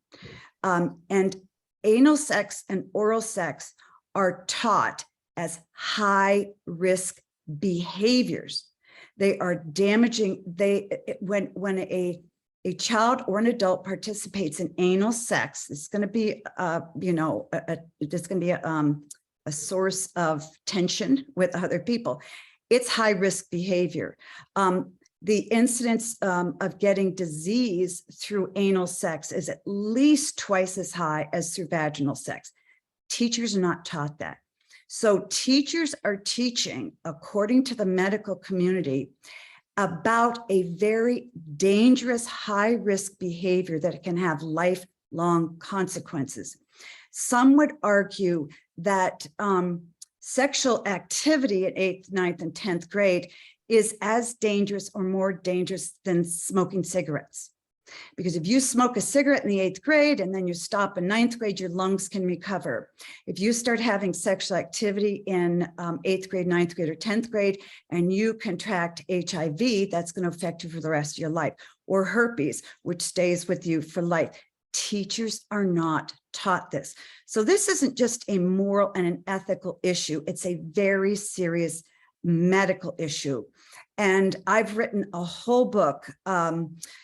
and anal sex and oral sex are taught as high risk behaviors. They are damaging. When a child or an adult participates in anal sex, it's going to be, there's going to be a source of tension with other people. It's high risk behavior. The incidence of getting disease through anal sex is at least twice as high as through vaginal sex. Teachers are not taught that. So teachers are teaching, according to the medical community, about a very dangerous high-risk behavior that can have lifelong consequences. Some would argue that sexual activity at 8th, 9th, and 10th grade is as dangerous or more dangerous than smoking cigarettes. Because if you smoke a cigarette in the 8th grade and then you stop in 9th grade, your lungs can recover. If you start having sexual activity in 8th grade, 9th grade, or 10th grade, and you contract HIV, that's going to affect you for the rest of your life. Or herpes, which stays with you for life. Teachers are not taught this. So this isn't just a moral and an ethical issue. It's a very serious medical issue. And I've written a whole book,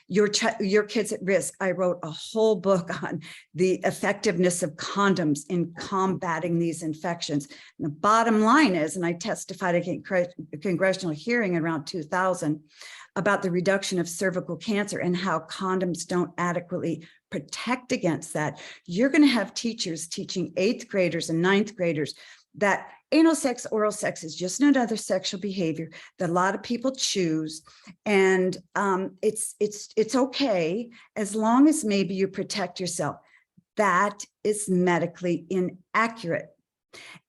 Your Kids at Risk. I wrote a whole book on the effectiveness of condoms in combating these infections. And the bottom line is, and I testified at a congressional hearing around 2000 about the reduction of cervical cancer and how condoms don't adequately protect against that. You're going to have teachers teaching 8th graders and 9th graders that anal sex, oral sex is just another sexual behavior that a lot of people choose. And it's okay as long as maybe you protect yourself. That is medically inaccurate.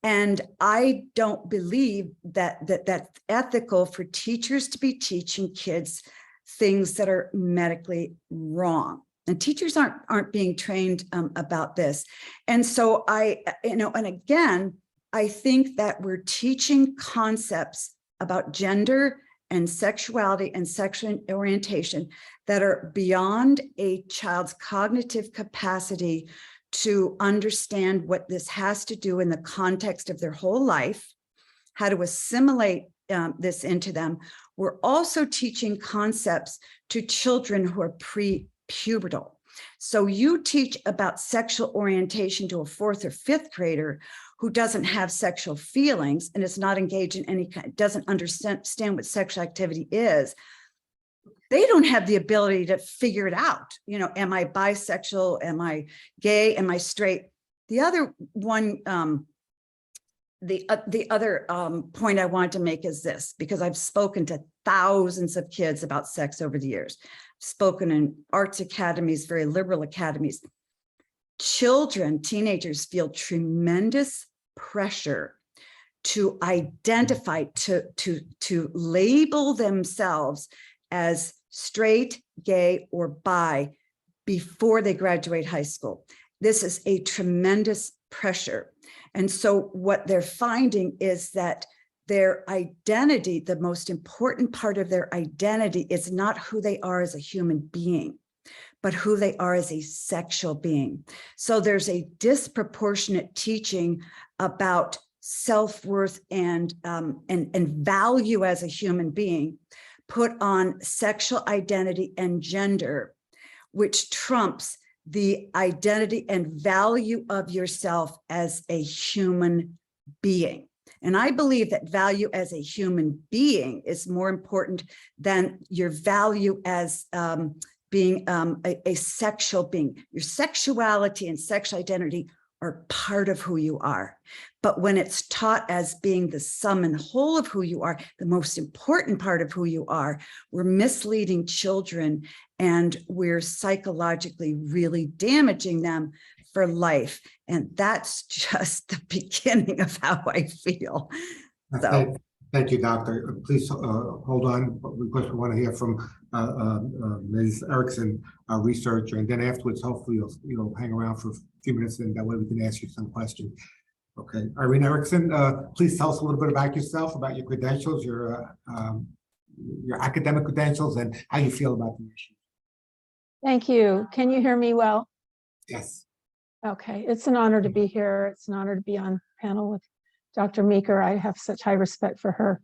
And I don't believe that that's ethical for teachers to be teaching kids things that are medically wrong. And teachers aren't being trained about this. And so and again, I think that we're teaching concepts about gender and sexuality and sexual orientation that are beyond a child's cognitive capacity to understand what this has to do in the context of their whole life, how to assimilate this into them. We're also teaching concepts to children who are pre-pubertal. So you teach about sexual orientation to a 4th or 5th grader who doesn't have sexual feelings and is not engaged in any kind, doesn't understand what sexual activity is. They don't have the ability to figure it out. You know, am I bisexual? Am I gay? Am I straight? The other one, the other point I wanted to make is this, because I've spoken to thousands of kids about sex over the years, spoken in arts academies, very liberal academies. Children, teenagers feel tremendous pressure to identify, to label themselves as straight, gay, or bi before they graduate high school. This is a tremendous pressure. And so what they're finding is that their identity, the most important part of their identity, is not who they are as a human being, but who they are as a sexual being. So there's a disproportionate teaching about self-worth and value as a human being put on sexual identity and gender, which trumps the identity and value of yourself as a human being. And I believe that value as a human being is more important than your value as being a sexual being. Your sexuality and sexual identity are part of who you are. But when it's taught as being the sum and whole of who you are, the most important part of who you are, we're misleading children and we're psychologically really damaging them for life. And that's just the beginning of how I feel. So. Thank you, Doctor. Please hold on, because we want to hear from Ms. Ericksen, our researcher, and then afterwards, hopefully, you'll hang around for a few minutes, and that way we can ask you some questions. Okay, Irene Ericksen, please tell us a little bit about yourself, about your credentials, your academic credentials, and how you feel about the issue. Thank you. Can you hear me well? Yes. Okay, it's an honor to be here. It's an honor to be on panel with Dr. Meeker. I have such high respect for her.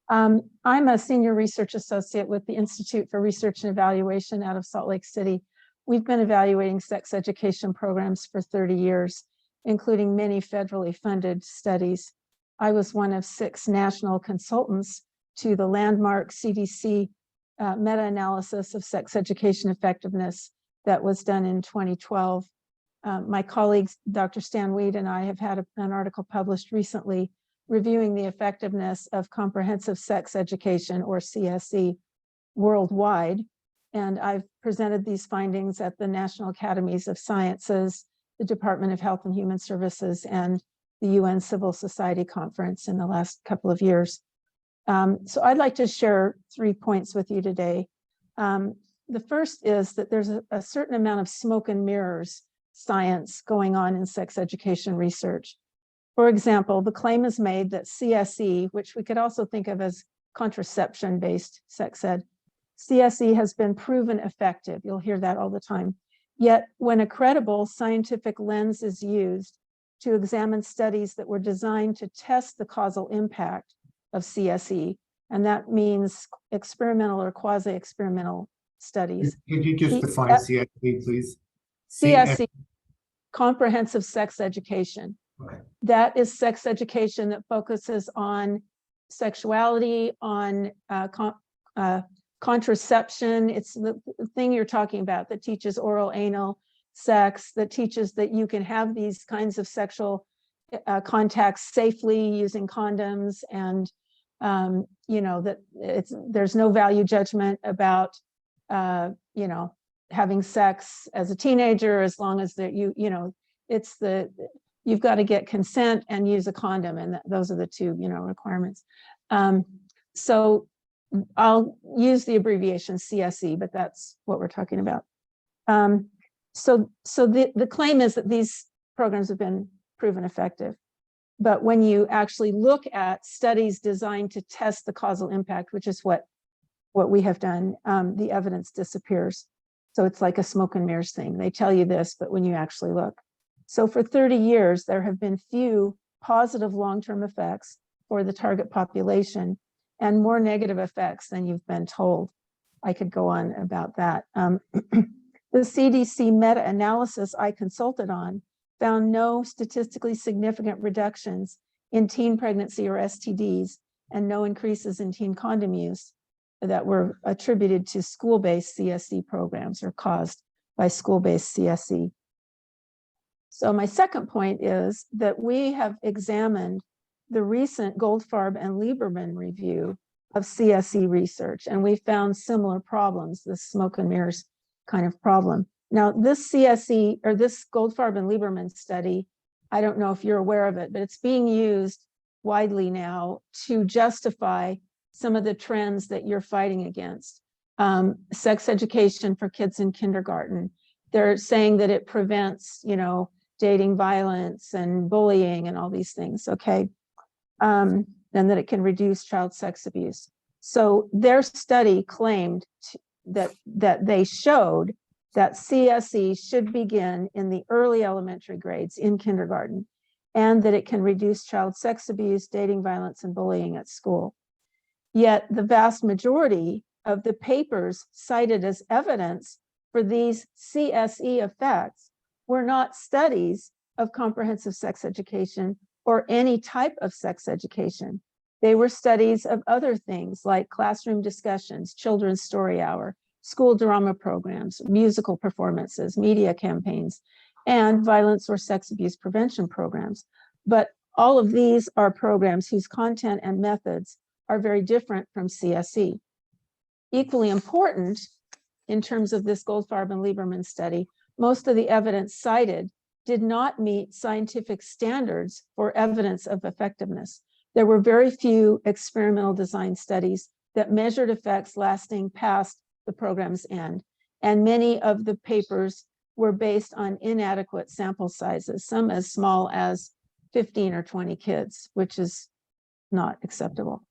I'm a senior research associate with the Institute for Research and Evaluation out of Salt Lake City. We've been evaluating sex education programs for 30 years, including many federally funded studies. I was one of 6 national consultants to the landmark CDC meta-analysis of sex education effectiveness that was done in 2012. My colleagues, Dr. Stan Weed and I, have had an article published recently reviewing the effectiveness of comprehensive sex education, or CSE, worldwide. And I've presented these findings at the National Academies of Sciences, the Department of Health and Human Services, and the UN Civil Society Conference in the last couple of years. So I'd like to share 3 points with you today. The first is that there's a certain amount of smoke and mirrors science going on in sex education research. For example, the claim is made that CSE, which we could also think of as contraception-based sex ed, CSE has been proven effective. You'll hear that all the time. Yet when a credible scientific lens is used to examine studies that were designed to test the causal impact of CSE, and that means experimental or quasi-experimental studies. Could you just The- define CSE, please? CSE, comprehensive sex education. Okay. That is sex education that focuses on sexuality, on contraception. It's the thing you're talking about that teaches oral, anal sex, that teaches that you can have these kinds of sexual contacts safely using condoms, and you know, that there's no value judgment about you know, having sex as a teenager, as long as that you know, it's you've got to get consent and use a condom, and those are the two, you know, requirements. So I'll use the abbreviation CSE, but that's what we're talking about. So the claim is that these programs have been proven effective. But when you actually look at studies designed to test the causal impact, which is what we have done, the evidence disappears. So it's like a smoke and mirrors thing. They tell you this, but when you actually look. So for 30 years, there have been few positive long-term effects for the target population and more negative effects than you've been told. I could go on about that. The CDC meta-analysis I consulted on found no statistically significant reductions in teen pregnancy or STDs and no increases in teen condom use that were attributed to school-based CSE programs or caused by school-based CSE. So my second point is that we have examined the recent Goldfarb and Lieberman review of CSE research, and we found similar problems, this smoke and mirrors kind of problem. Now, this CSE, or this Goldfarb and Lieberman study, I don't know if you're aware of it, but it's being used widely now to justify some of the trends that you're fighting against. Sex education for kids in kindergarten. They're saying that it prevents, you know, dating violence and bullying and all these things, okay? And that it can reduce child sex abuse. So their study claimed that they showed that CSE should begin in the early elementary grades in kindergarten, and that it can reduce child sex abuse, dating violence, and bullying at school. Yet the vast majority of the papers cited as evidence for these CSE effects were not studies of comprehensive sex education or any type of sex education. They were studies of other things like classroom discussions, children's story hour, school drama programs, musical performances, media campaigns, and violence or sex abuse prevention programs. But all of these are programs whose content and methods are very different from CSE. Equally important in terms of this Goldfarb and Lieberman study, most of the evidence cited did not meet scientific standards for evidence of effectiveness. There were very few experimental design studies that measured effects lasting past the program's end. And many of the papers were based on inadequate sample sizes, some as small as 15 or 20 kids, which is not acceptable.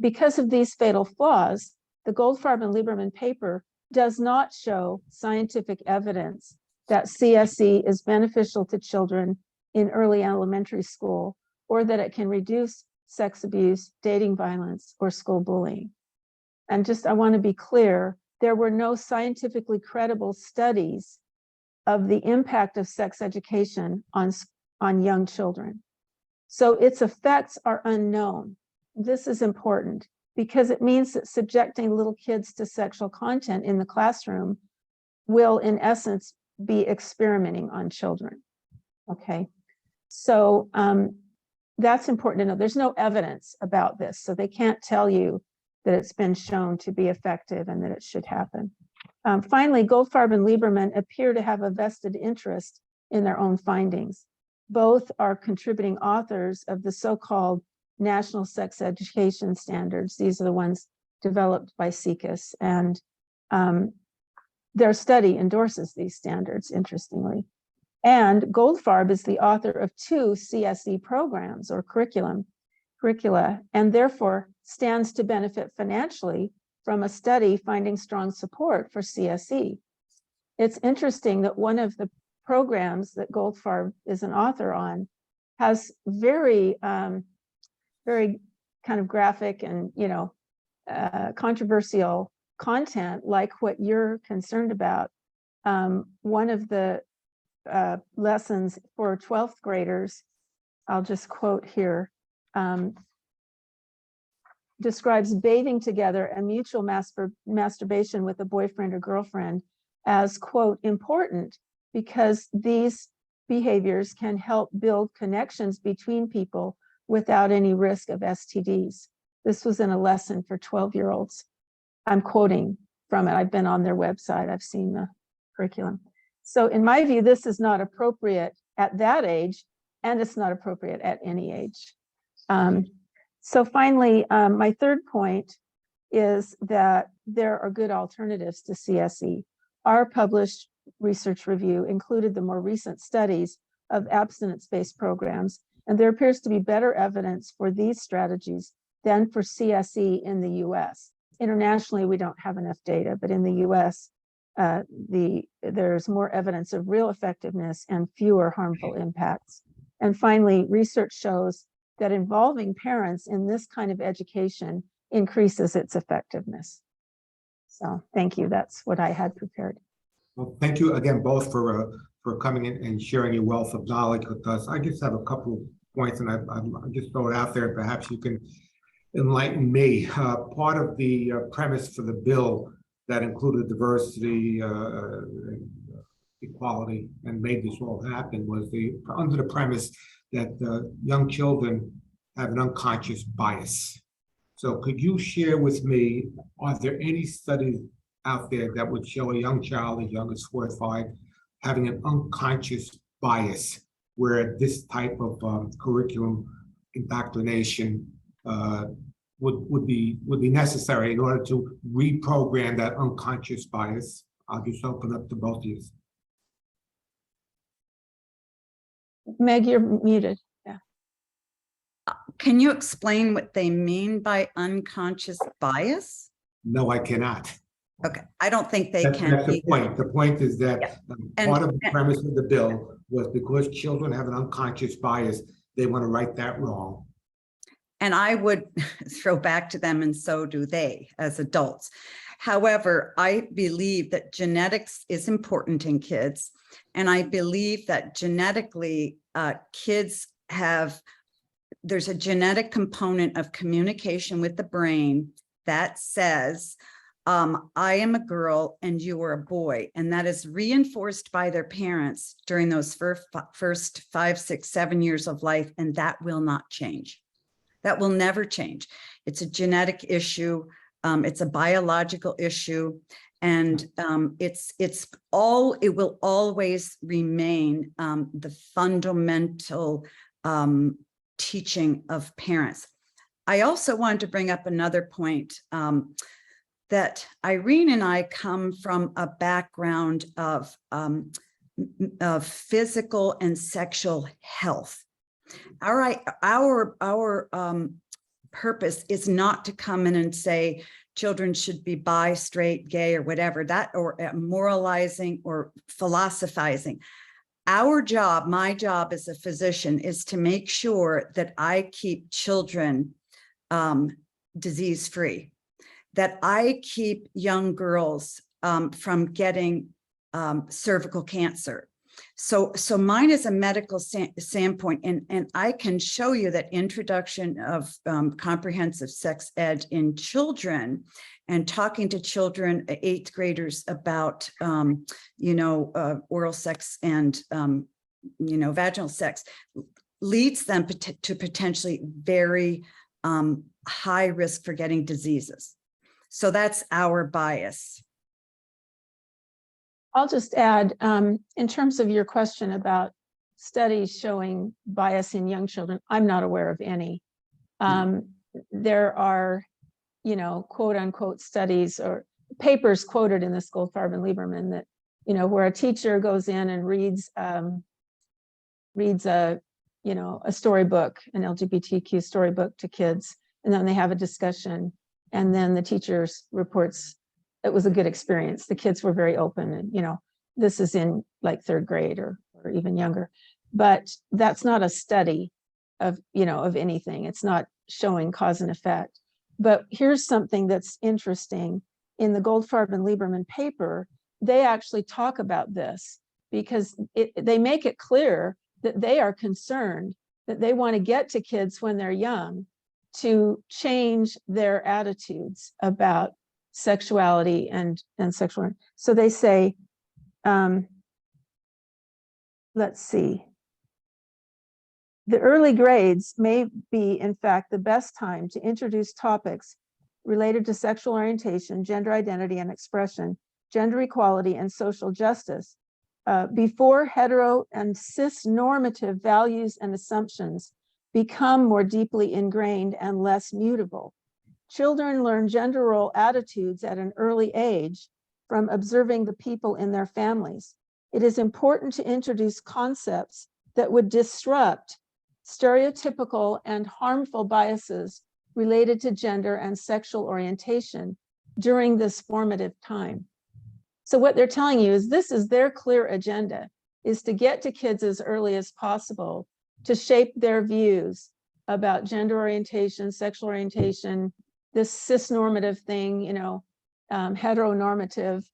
Because of these fatal flaws, the Goldfarb and Lieberman paper does not show scientific evidence that CSE is beneficial to children in early elementary school, or that it can reduce sex abuse, dating violence, or school bullying. And just, I want to be clear, there were no scientifically credible studies of the impact of sex education on young children. So its effects are unknown. This is important because it means that subjecting little kids to sexual content in the classroom will, in essence, be experimenting on children. Okay, so that's important to know. There's no evidence about this, so they can't tell you that it's been shown to be effective and that it should happen. Finally, Goldfarb and Lieberman appear to have a vested interest in their own findings. Both are contributing authors of the so-called National Sex Education Standards. These are the ones developed by SICUS, and their study endorses these standards, interestingly. And Goldfarb is the author of 2 CSE programs or curricula, and therefore stands to benefit financially from a study finding strong support for CSE. It's interesting that one of the programs that Goldfarb is an author on has very kind of graphic and, controversial content like what you're concerned about. One of the lessons for 12th graders, I'll just quote here, describes bathing together and mutual masturbation with a boyfriend or girlfriend as, quote, important because these behaviors can help build connections between people without any risk of STDs. This was in a lesson for 12-year-olds. I'm quoting from it. I've been on their website. I've seen the curriculum. So in my view, this is not appropriate at that age, and it's not appropriate at any age. So finally, my third point is that there are good alternatives to CSE. Our published research review included the more recent studies of abstinence-based programs, and there appears to be better evidence for these strategies than for CSE in the US. Internationally, we don't have enough data, but in the US, there's more evidence of real effectiveness and fewer harmful impacts. And finally, research shows that involving parents in this kind of education increases its effectiveness. So thank you. That's what I had prepared. Well, thank you again, both for coming in and sharing your wealth of knowledge with us. I just have a couple of points, and I just throw it out there. Perhaps you can enlighten me. Part of the premise for the bill that included diversity, equality, and made this all happen was under the premise that young children have an unconscious bias. So could you share with me, are there any studies out there that would show a young child as young as 4 or 5 having an unconscious bias where this type of curriculum indoctrination would be necessary in order to reprogram that unconscious bias? I'll just open up to both of you. Meg, you're muted. Yeah. Can you explain what they mean by unconscious bias? No, I cannot. Okay, I don't think they That's can the either. point. The point is that part of the And- premise of the bill was because children have an unconscious bias, they want to right that wrong. And I would throw back to them, and so do they as adults. However, I believe that genetics is important in kids. And I believe that genetically, kids there's a genetic component of communication with the brain that says, I am a girl and you are a boy. And that is reinforced by their parents during those first 5, 6, 7 years of life. And that will not change. That will never change. It's a genetic issue. It's a biological issue. And it will always remain the fundamental teaching of parents. I also wanted to bring up another point, that Irene and I come from a background of physical and sexual health. Our purpose is not to come in and say children should be bi, straight, gay, or whatever, that, or moralizing or philosophizing. Our job, my job as a physician, is to make sure that I keep children disease-free, that I keep young girls from getting cervical cancer. So mine is a medical standpoint, and I can show you that introduction of comprehensive sex ed in children and talking to children, 8th graders, about, oral sex and, vaginal sex leads them to potentially very high risk for getting diseases. So that's our bias. I'll just add, in terms of your question about studies showing bias in young children, I'm not aware of any. There are, quote unquote studies or papers quoted in this Goldfarb and Lieberman that, where a teacher goes in and reads a storybook, an LGBTQ storybook to kids, and then they have a discussion, and then the teacher reports it was a good experience. The kids were very open, and this is in like 3rd grade or even younger, but that's not a study. of, of anything. It's not showing cause and effect. But here's something that's interesting. In the Goldfarb and Lieberman paper, they actually talk about this because they make it clear that they are concerned that they want to get to kids when they're young to change their attitudes about sexuality and sexual. So they say, let's see. The early grades may be, in fact, the best time to introduce topics related to sexual orientation, gender identity and expression, gender equality, and social justice before hetero and cis normative values and assumptions become more deeply ingrained and less mutable. Children learn gender role attitudes at an early age from observing the people in their families. It is important to introduce concepts that would disrupt stereotypical and harmful biases related to gender and sexual orientation during this formative time. So what they're telling you is this is their clear agenda, is to get to kids as early as possible to shape their views about gender orientation, sexual orientation, this cisnormative thing, heteronormative.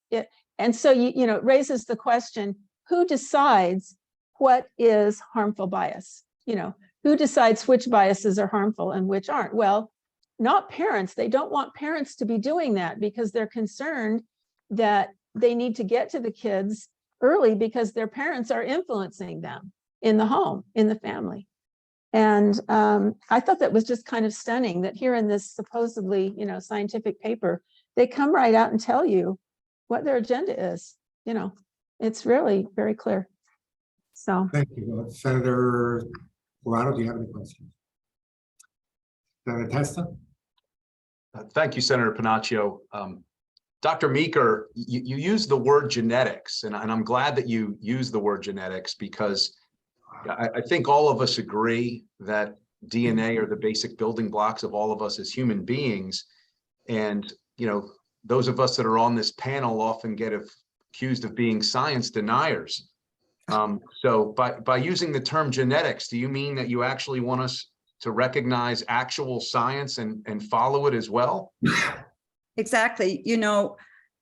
And so, it raises the question, who decides what is harmful bias? Who decides which biases are harmful and which aren't? Well, not parents. They don't want parents to be doing that because they're concerned that they need to get to the kids early because their parents are influencing them in the home, in the family. And I thought that was just kind of stunning that here in this supposedly, scientific paper, they come right out and tell you what their agenda is. It's really very clear. So. Thank you. Senator Corrado, do you have any questions? Senator Testa? Thank you, Senator Pennachio. Dr. Meeker, you used the word genetics, and I'm glad that you used the word genetics because I think all of us agree that DNA are the basic building blocks of all of us as human beings. And, those of us that are on this panel often get accused of being science deniers. So by using the term genetics, do you mean that you actually want us to recognize actual science and follow it as well? Exactly.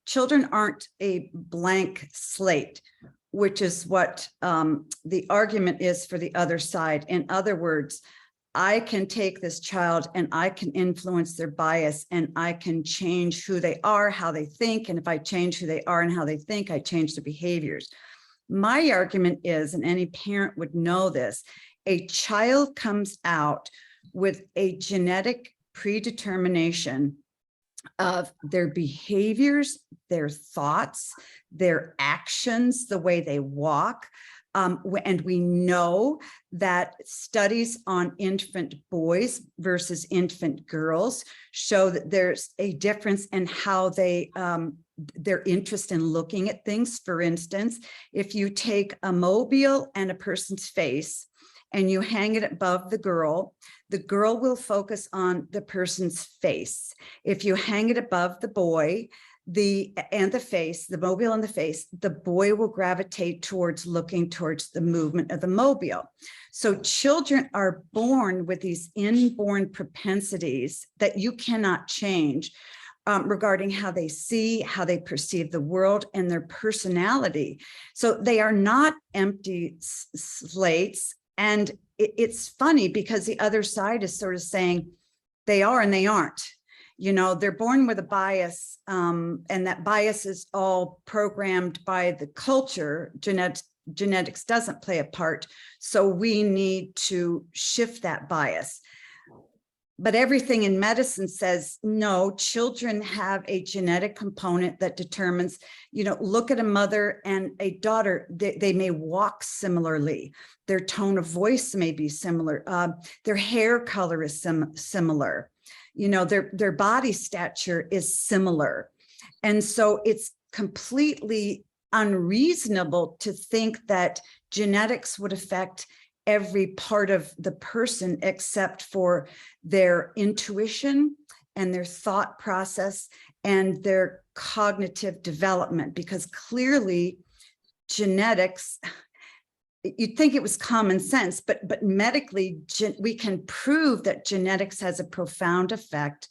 Children aren't a blank slate, which is what the argument is for the other side. In other words, I can take this child and I can influence their bias and I can change who they are, how they think. And if I change who they are and how they think, I change their behaviors. My argument is, and any parent would know this, a child comes out with a genetic predetermination of their behaviors, their thoughts, their actions, the way they walk. And we know that studies on infant boys versus infant girls show that there's a difference in how they, their interest in looking at things. For instance, if you take a mobile and a person's face and you hang it above the girl will focus on the person's face. If you hang it above the boy, the mobile and the face, the boy will gravitate towards looking towards the movement of the mobile. So children are born with these inborn propensities that you cannot change regarding how they see, how they perceive the world, and their personality. So they are not empty slates. And it's funny because the other side is sort of saying they are and they aren't. They're born with a bias, and that bias is all programmed by the culture. Genetics doesn't play a part. So we need to shift that bias. But everything in medicine says, no, children have a genetic component that determines, look at a mother and a daughter, they may walk similarly. Their tone of voice may be similar. Their hair color is similar. Their body stature is similar. And so it's completely unreasonable to think that genetics would affect every part of the person except for their intuition and their thought process and their cognitive development, because clearly genetics you'd think it was common sense, but medically, we can prove that genetics has a profound effect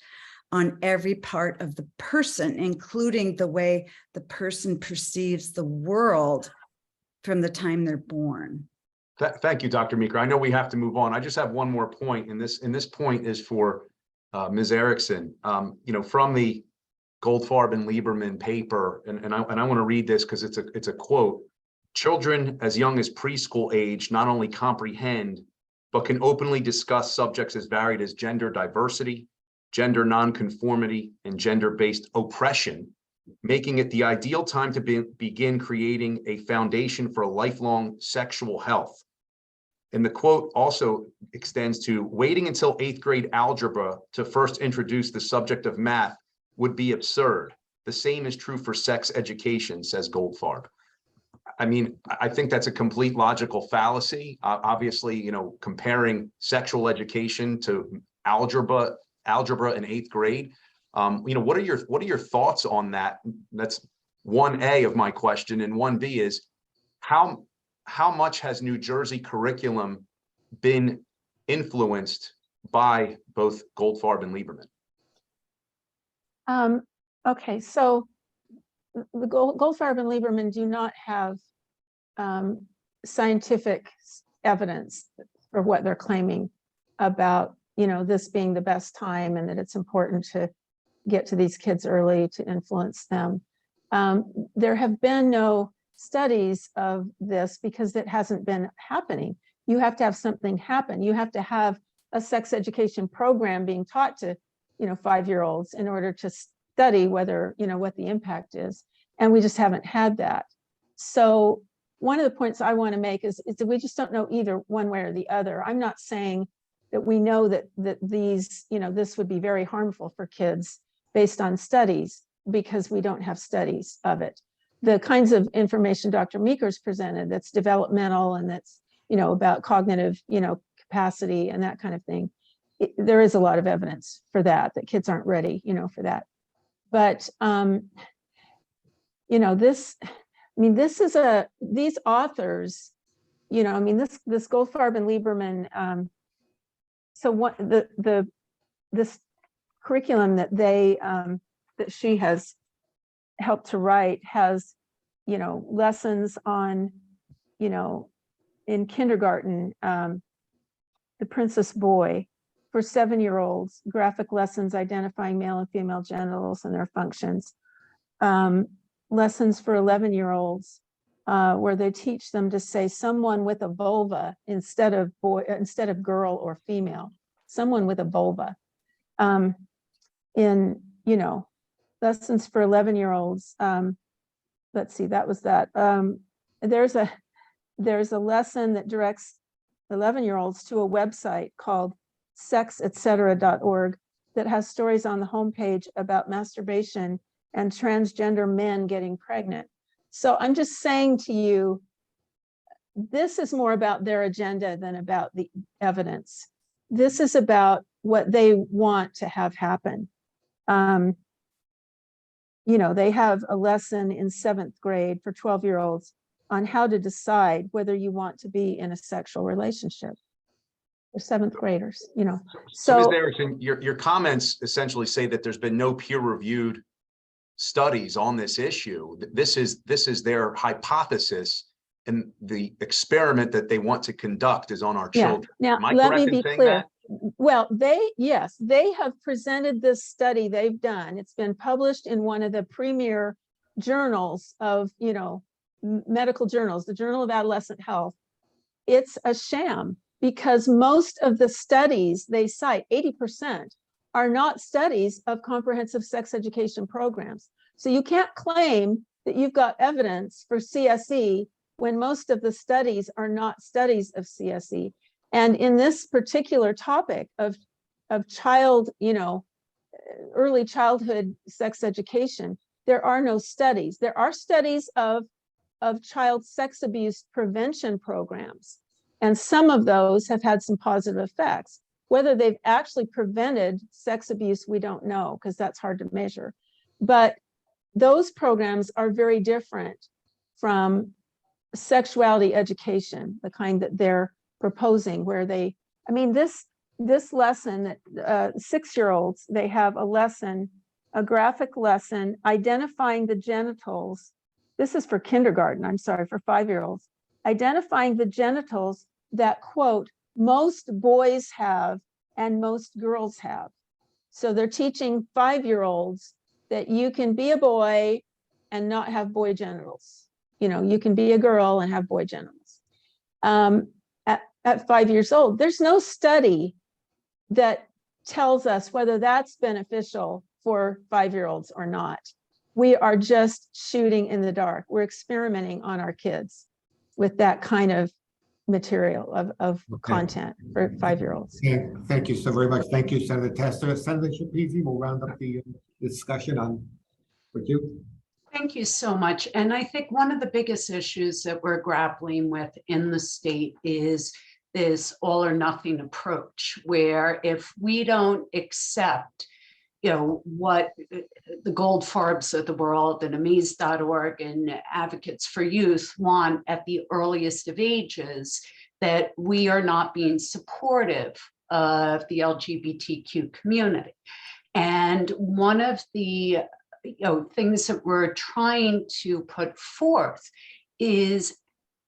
on every part of the person, including the way the person perceives the world from the time they're born. Thank you, Dr. Meeker. I know we have to move on. I just have one more point, and this point is for Ms. Ericksen. From the Goldfarb and Lieberman paper, and I want to read this because it's a quote. Children as young as preschool age not only comprehend, but can openly discuss subjects as varied as gender diversity, gender nonconformity, and gender-based oppression, making it the ideal time to begin creating a foundation for lifelong sexual health. And the quote also extends to waiting until 8th grade algebra to first introduce the subject of math would be absurd. The same is true for sex education, says Goldfarb. I mean, I think that's a complete logical fallacy. Obviously, comparing sexual education to algebra in 8th grade. What are your thoughts on that? That's 1A of my question, and 1B is how much has New Jersey curriculum been influenced by both Goldfarb and Lieberman? Okay, so the Goldfarb and Lieberman do not have scientific evidence for what they're claiming about, this being the best time and that it's important to get to these kids early to influence them. There have been no studies of this because it hasn't been happening. You have to have something happen. You have to have a sex education program being taught to, 5-year-olds in order to study whether, what the impact is. And we just haven't had that. So one of the points I want to make is that we just don't know either one way or the other. I'm not saying that we know that these, this would be very harmful for kids based on studies, because we don't have studies of it. The kinds of information Dr. Meeker's presented that's developmental and that's, about cognitive, capacity and that kind of thing. There is a lot of evidence for that kids aren't ready, for that. But, these authors, this Goldfarb and Lieberman, so what this curriculum that that she has helped to write has, lessons on, in kindergarten, The Princess Boy for 7-year-olds, graphic lessons identifying male and female genitals and their functions. Lessons for 11-year-olds, where they teach them to say someone with a vulva instead of girl or female, someone with a vulva. Lessons for 11-year-olds. Let's see, that was that. There's a lesson that directs 11-year-olds to a website called sexetc.org that has stories on the homepage about masturbation and transgender men getting pregnant. So I'm just saying to you, this is more about their agenda than about the evidence. This is about what they want to have happen. They have a lesson in 7th grade for 12-year-olds on how to decide whether you want to be in a sexual relationship. For 7th graders, So Ms. Ericksen, your comments essentially say that there's been no peer-reviewed studies on this issue. This is their hypothesis, and the experiment that they want to conduct is on our children. Now, Am I let correct me in be saying clear. that? Well, they have presented this study they've done. It's been published in one of the premier journals of, medical journals, the Journal of Adolescent Health. It's a sham because most of the studies they cite, 80%, are not studies of comprehensive sex education programs. So you can't claim that you've got evidence for CSE when most of the studies are not studies of CSE. And in this particular topic of child, early childhood sex education, there are no studies. There are studies of child sex abuse prevention programs. And some of those have had some positive effects. Whether they've actually prevented sex abuse, we don't know, because that's hard to measure. But those programs are very different from sexuality education, the kind that they're proposing, where they, I mean, this lesson, 6-year-olds, they have a lesson, a graphic lesson identifying the genitals. This is for kindergarten, I'm sorry, for 5-year-olds, identifying the genitals that, quote, most boys have and most girls have. So they're teaching 5-year-olds that you can be a boy and not have boy genitals. You know, you can be a girl and have boy genitals. At 5 years old, there's no study that tells us whether that's beneficial for 5-year-olds or not. We are just shooting in the dark. We're experimenting on our kids with that kind of material of content for 5-year-olds. Thank you so very much. Thank you, Senator Testa. Senator Schepisi will round up the discussion on with you. Thank you so much. And I think one of the biggest issues that we're grappling with in the state is this all or nothing approach, where if we don't accept, you know, what the Goldfarbs of the world and amaze.org and Advocates for Youth want at the earliest of ages, that we are not being supportive of the LGBTQ community. And one of the things that we're trying to put forth is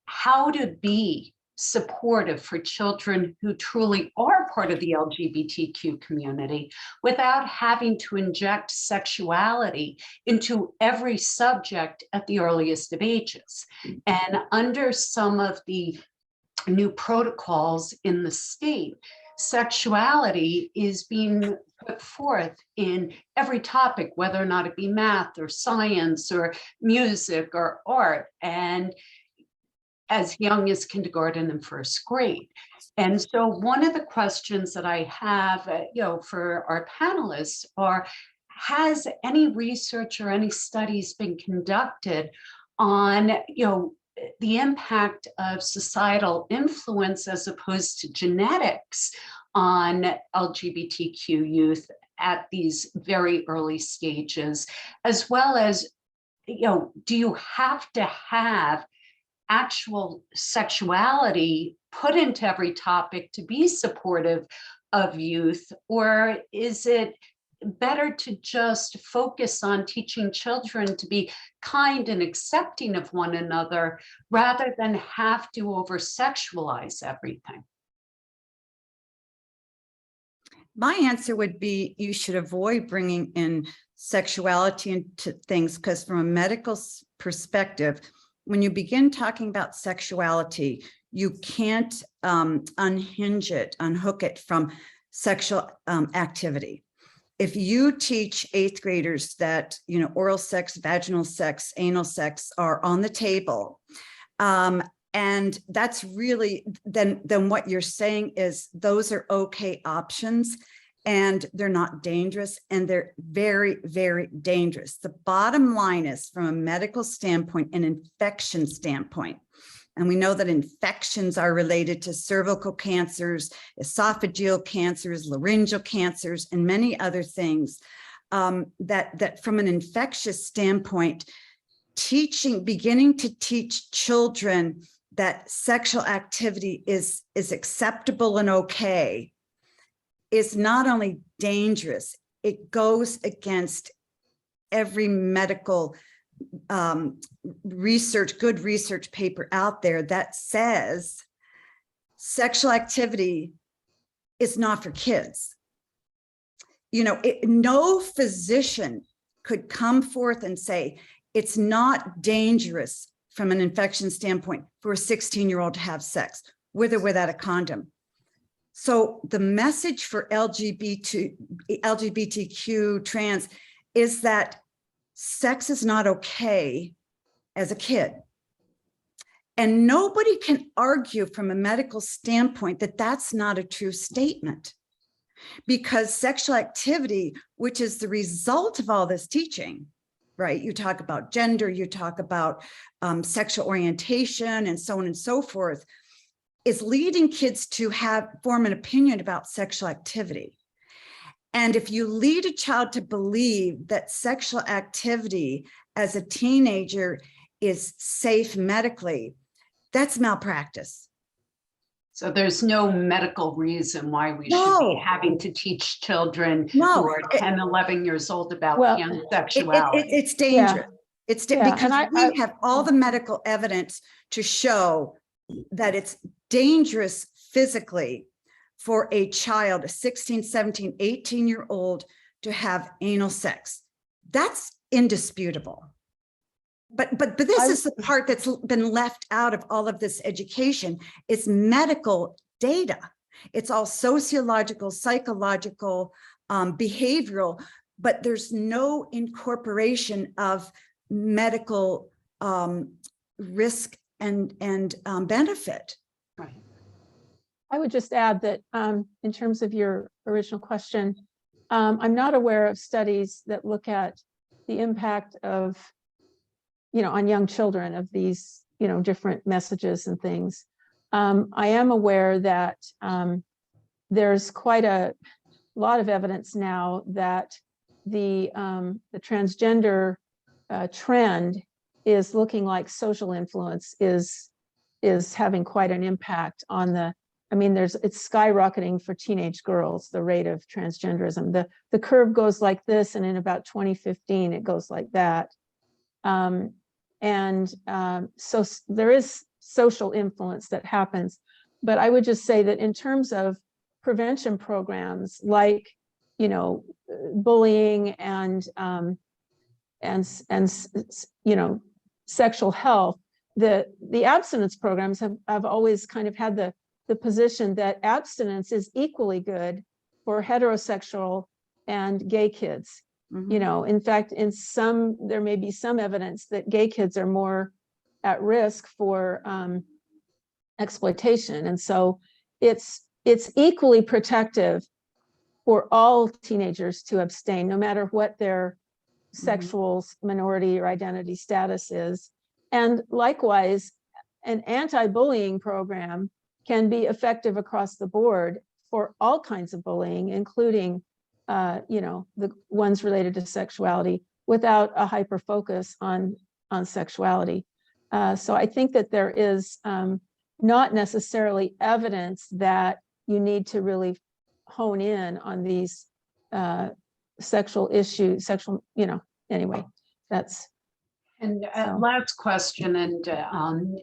how to be supportive for children who truly are part of the LGBTQ community without having to inject sexuality into every subject at the earliest of ages. And under some of the new protocols in the state, sexuality is being put forth in every topic, whether or not it be math or science or music or art, and as young as kindergarten and first grade. And so one of the questions that I have, for our panelists are, has any research or any studies been conducted on, the impact of societal influence as opposed to genetics on LGBTQ youth at these very early stages, as well as, do you have to have actual sexuality put into every topic to be supportive of youth, or is it better to just focus on teaching children to be kind and accepting of one another rather than have to over-sexualize everything? My answer would be you should avoid bringing in sexuality into things, because from a medical perspective, when you begin talking about sexuality, you can't unhook it from sexual activity. If you teach 8th graders that, oral sex, vaginal sex, anal sex are on the table, and that's really, then what you're saying is those are okay options, and they're not dangerous, and they're very, very dangerous. The bottom line is, from a medical standpoint, an infection standpoint, and we know that infections are related to cervical cancers, esophageal cancers, laryngeal cancers, and many other things, that from an infectious standpoint, beginning to teach children that sexual activity is acceptable and okay is not only dangerous, it goes against every medical good research paper out there that says sexual activity is not for kids. No physician could come forth and say it's not dangerous from an infection standpoint for a 16-year-old to have sex, with or without a condom. So the message for LGBTQ trans is that sex is not okay as a kid. And nobody can argue from a medical standpoint that that's not a true statement, because sexual activity, which is the result of all this teaching, right? You talk about gender, you talk about sexual orientation, and so on and so forth, is leading kids to form an opinion about sexual activity. And if you lead a child to believe that sexual activity as a teenager is safe medically, That's malpractice. So there's no medical reason why we should No. be having to teach children No, who are 10, 11 years old about Well, pansexuality. It's dangerous. It's Yeah, because and we have all the medical evidence to show that it's dangerous physically for a child, a 16, 17, 18-year-old to have anal sex. That's indisputable. But this is the part that's been left out of all of this education. It's medical data. It's all sociological, psychological, behavioral, but there's no incorporation of medical risk and benefit. Right. I would just add that in terms of your original question, I'm not aware of studies that look at the impact of, on young children of these, different messages and things. I am aware that there's quite a lot of evidence now that the transgender trend is looking like social influence is having quite an impact on it's skyrocketing for teenage girls, the rate of transgenderism. The curve goes like this, and in about 2015, it goes like that. So there is social influence that happens. But I would just say that in terms of prevention programs like, bullying and sexual health, the abstinence programs have always kind of had the position that abstinence is equally good for heterosexual and gay kids. In fact, there may be some evidence that gay kids are more at risk for exploitation. And so it's equally protective for all teenagers to abstain, no matter what their sexual minority or identity status is. And likewise, an anti-bullying program can be effective across the board for all kinds of bullying, including the ones related to sexuality, without a hyper focus on sexuality. So I think that there is not necessarily evidence that you need to really hone in on these sexual issues, anyway, that's. And last question, and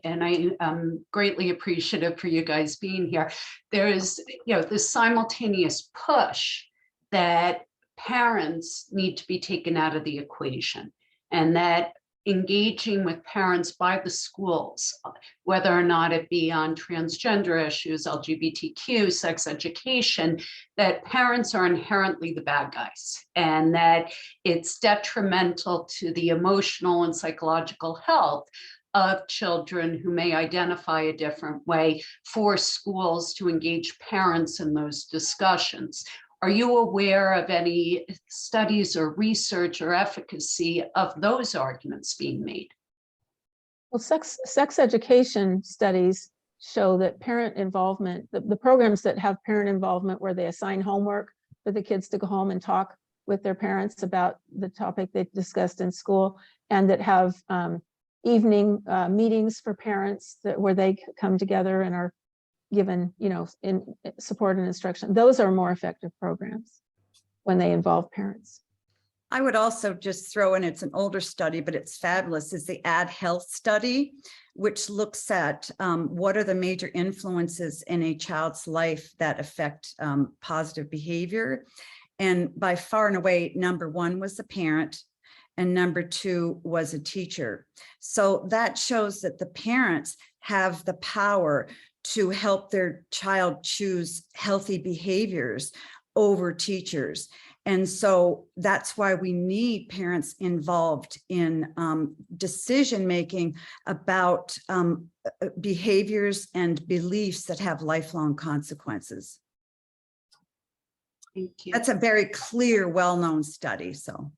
I am greatly appreciative for you guys being here. There is, this simultaneous push that parents need to be taken out of the equation, and that engaging with parents by the schools, whether or not it be on transgender issues, LGBTQ, sex education, that parents are inherently the bad guys, and that it's detrimental to the emotional and psychological health of children who may identify a different way, for schools to engage parents in those discussions. Are you aware of any studies or research or efficacy of those arguments being made? Well, sex education studies show that parent involvement, the programs that have parent involvement where they assign homework for the kids to go home and talk with their parents about the topic they discussed in school, and that have evening meetings for parents where they come together and are given, in support and instruction. Those are more effective programs when they involve parents. I would also just throw in, it's an older study, but it's fabulous, is the Ad Health study, which looks at what are the major influences in a child's life that affect positive behavior. And by far and away, number one was the parent, and number two was a teacher. So that shows that the parents have the power to help their child choose healthy behaviors over teachers. And so that's why we need parents involved in decision-making about behaviors and beliefs that have lifelong consequences. Thank you. That's a very clear, well-known study, so.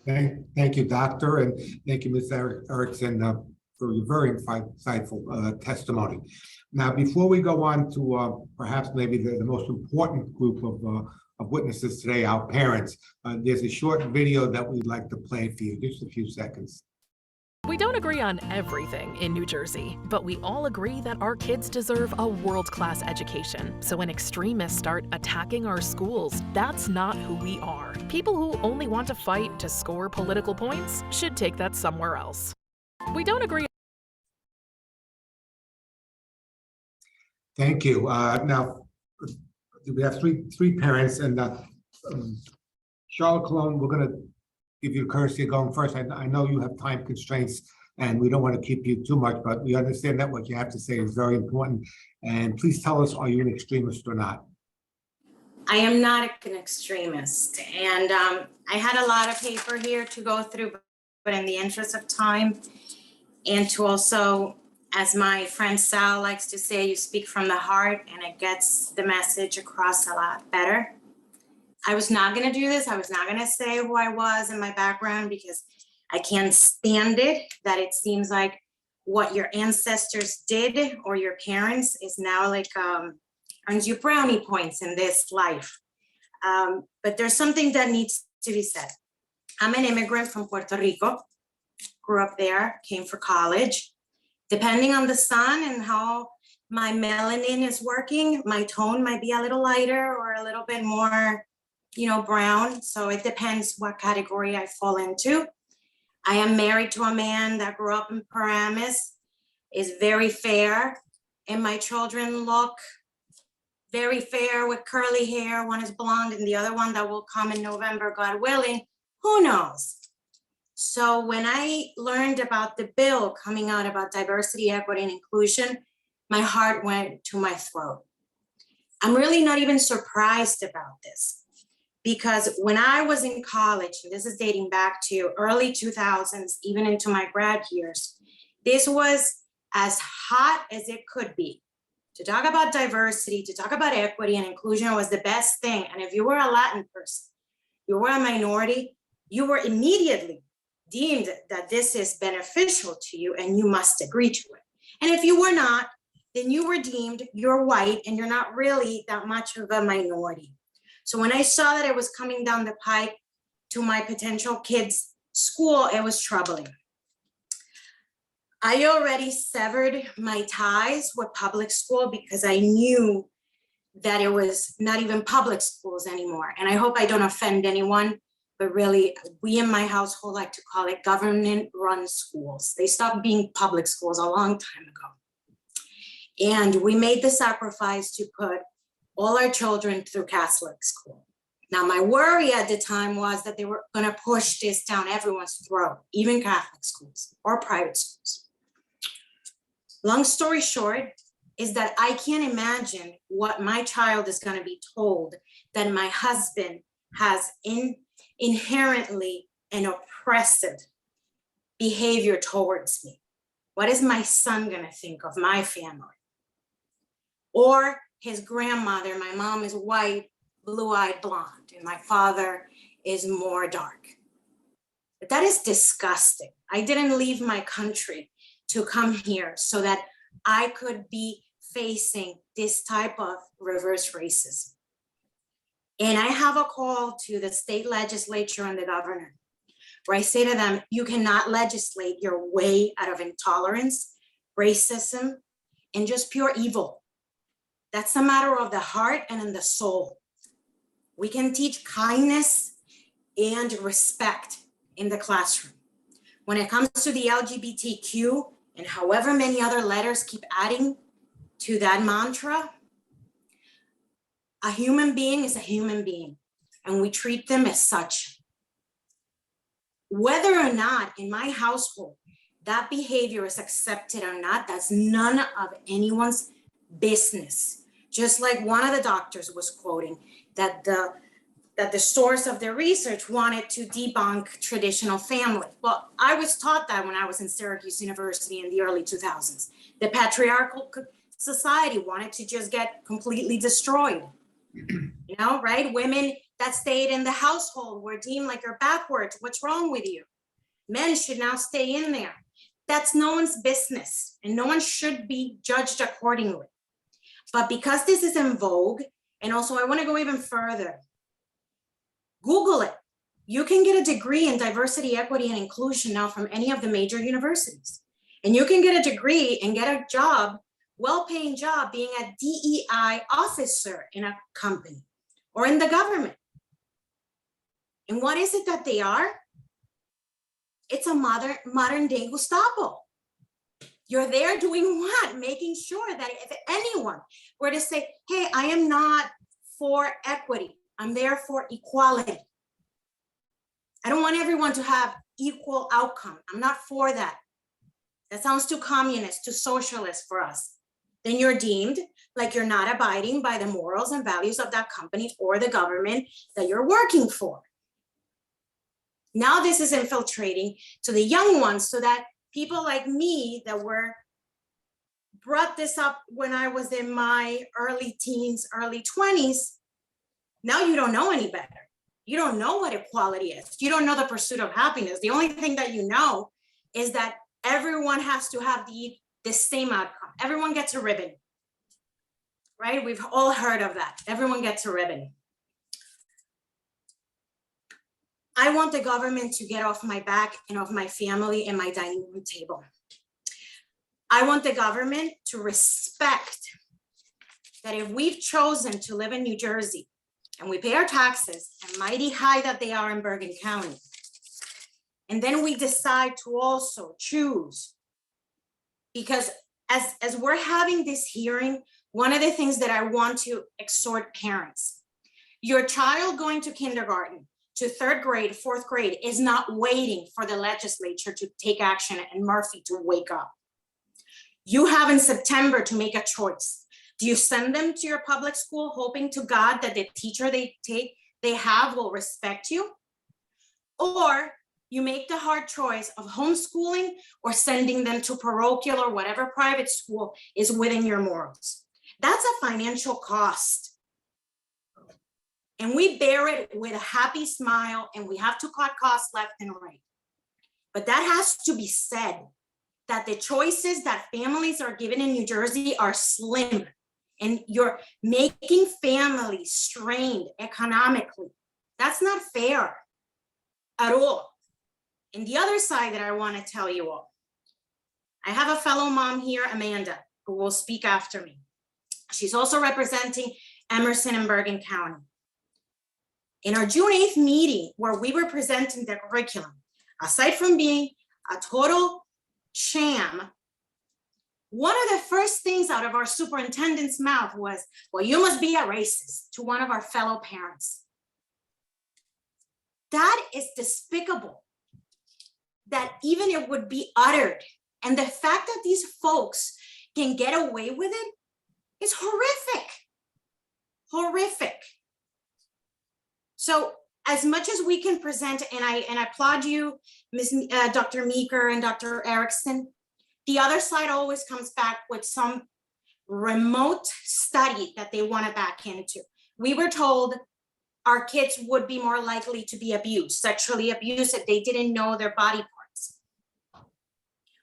Thank you, Doctor, and thank you, Ms. Ericksen, for your very insightful testimony. Now, before we go on to perhaps maybe the most important group of witnesses today, our parents, there's a short video that we'd like to play for you, just a few seconds. We don't agree on everything in New Jersey, but we all agree that our kids deserve a world-class education. So when extremists start attacking our schools, that's not who we are. People who only want to fight to score political points should take that somewhere else. We don't agree. Thank you. Now, we have three parents, and Charlotte Cologne, we're going to give you the courtesy of going first. I know you have time constraints, and we don't want to keep you too much, but we understand that what you have to say is very important. And please tell us, are you an extremist or not? I am not an extremist, and I had a lot of paper here to go through, but in the interest of time, and to also, as my friend Sal likes to say, you speak from the heart, and it gets the message across a lot better. I was not going to do this. I was not going to say who I was and my background, because I can't stand it that it seems like what your ancestors did or your parents is now like earns you brownie points in this life. But there's something that needs to be said. I'm an immigrant from Puerto Rico, grew up there, came for college. Depending on the sun and how my melanin is working, my tone might be a little lighter or a little bit more, brown. So it depends what category I fall into. I am married to a man that grew up in Paramus, is very fair, and my children look very fair with curly hair. One is blonde and the other one that will come in November, God willing, who knows? So when I learned about the bill coming out about diversity, equity, and inclusion, my heart went to my throat. I'm really not even surprised about this, because when I was in college, and this is dating back to early 2000s, even into my grad years, this was as hot as it could be. To talk about diversity, to talk about equity and inclusion was the best thing. And if you were a Latin person, you were a minority, you were immediately deemed that this is beneficial to you and you must agree to it. And if you were not, then you were deemed you're white and you're not really that much of a minority. So when I saw that it was coming down the pike to my potential kids' school, it was troubling. I already severed my ties with public school because I knew that it was not even public schools anymore. And I hope I don't offend anyone, but really, we in my household like to call it government-run schools. They stopped being public schools a long time ago. And we made the sacrifice to put all our children through Catholic school. Now, my worry at the time was that they were gonna push this down everyone's throat, even Catholic schools or private schools. Long story short is that I can't imagine what my child is gonna be told that my husband has inherently an oppressive behavior towards me. What is my son gonna think of my family? Or his grandmother, my mom is white, blue-eyed blonde, and my father is more dark. But that is disgusting. I didn't leave my country to come here so that I could be facing this type of reverse racism. And I have a call to the state legislature and the governor, where I say to them, you cannot legislate your way out of intolerance, racism, and just pure evil. That's a matter of the heart and in the soul. We can teach kindness and respect in the classroom. When it comes to the LGBTQ and however many other letters keep adding to that mantra, a human being is a human being, and we treat them as such. Whether or not in my household that behavior is accepted or not, that's none of anyone's business. Just like one of the doctors was quoting that the source of their research wanted to debunk traditional family. Well, I was taught that when I was in Syracuse University in the early 2000s. The patriarchal society wanted to just get completely destroyed. Right? Women that stayed in the household were deemed like you're backwards. What's wrong with you? Men should now stay in there. That's no one's business, and no one should be judged accordingly. But because this is in vogue, and also I want to go even further, Google it. You can get a degree in diversity, equity, and inclusion now from any of the major universities. And you can get a degree and get a job, well-paying job, being a DEI officer in a company or in the government. And what is it that they are? It's a modern day Gestapo. You're there doing what? Making sure that if anyone were to say, hey, I am not for equity, I'm there for equality. I don't want everyone to have equal outcome. I'm not for that. That sounds too communist, too socialist for us. Then you're deemed like you're not abiding by the morals and values of that company or the government that you're working for. Now this is infiltrating to the young ones so that people like me that were brought this up when I was in my early teens, early 20s, now you don't know any better. You don't know what equality is. You don't know the pursuit of happiness. The only thing that you know is that everyone has to have the same outcome. Everyone gets a ribbon, right? We've all heard of that. Everyone gets a ribbon. I want the government to get off my back and off my family and my dining room table. I want the government to respect that if we've chosen to live in New Jersey and we pay our taxes, and mighty high that they are in Bergen County, and then we decide to also choose, because as we're having this hearing, one of the things that I want to exhort parents, your child going to kindergarten, to third grade, fourth grade is not waiting for the legislature to take action and Murphy to wake up. You have in September to make a choice. Do you send them to your public school hoping to God that the teacher they have will respect you? Or you make the hard choice of homeschooling or sending them to parochial or whatever private school is within your morals. That's a financial cost. And we bear it with a happy smile, and we have to cut costs left and right. But that has to be said, that the choices that families are given in New Jersey are slim, and you're making families strained economically. That's not fair at all. And the other side that I want to tell you all, I have a fellow mom here, Amanda, who will speak after me. She's also representing Emerson and Bergen County. In our June 8th meeting, where we were presenting the curriculum, aside from being a total sham, one of the first things out of our superintendent's mouth was, well, you must be a racist, to one of our fellow parents. That is despicable, that even it would be uttered. And the fact that these folks can get away with it is horrific, horrific. So as much as we can present, and I applaud you, Dr. Meeker and Dr. Ericksen, the other side always comes back with some remote study that they want to back into. We were told our kids would be more likely to be abused, sexually abused, if they didn't know their body parts.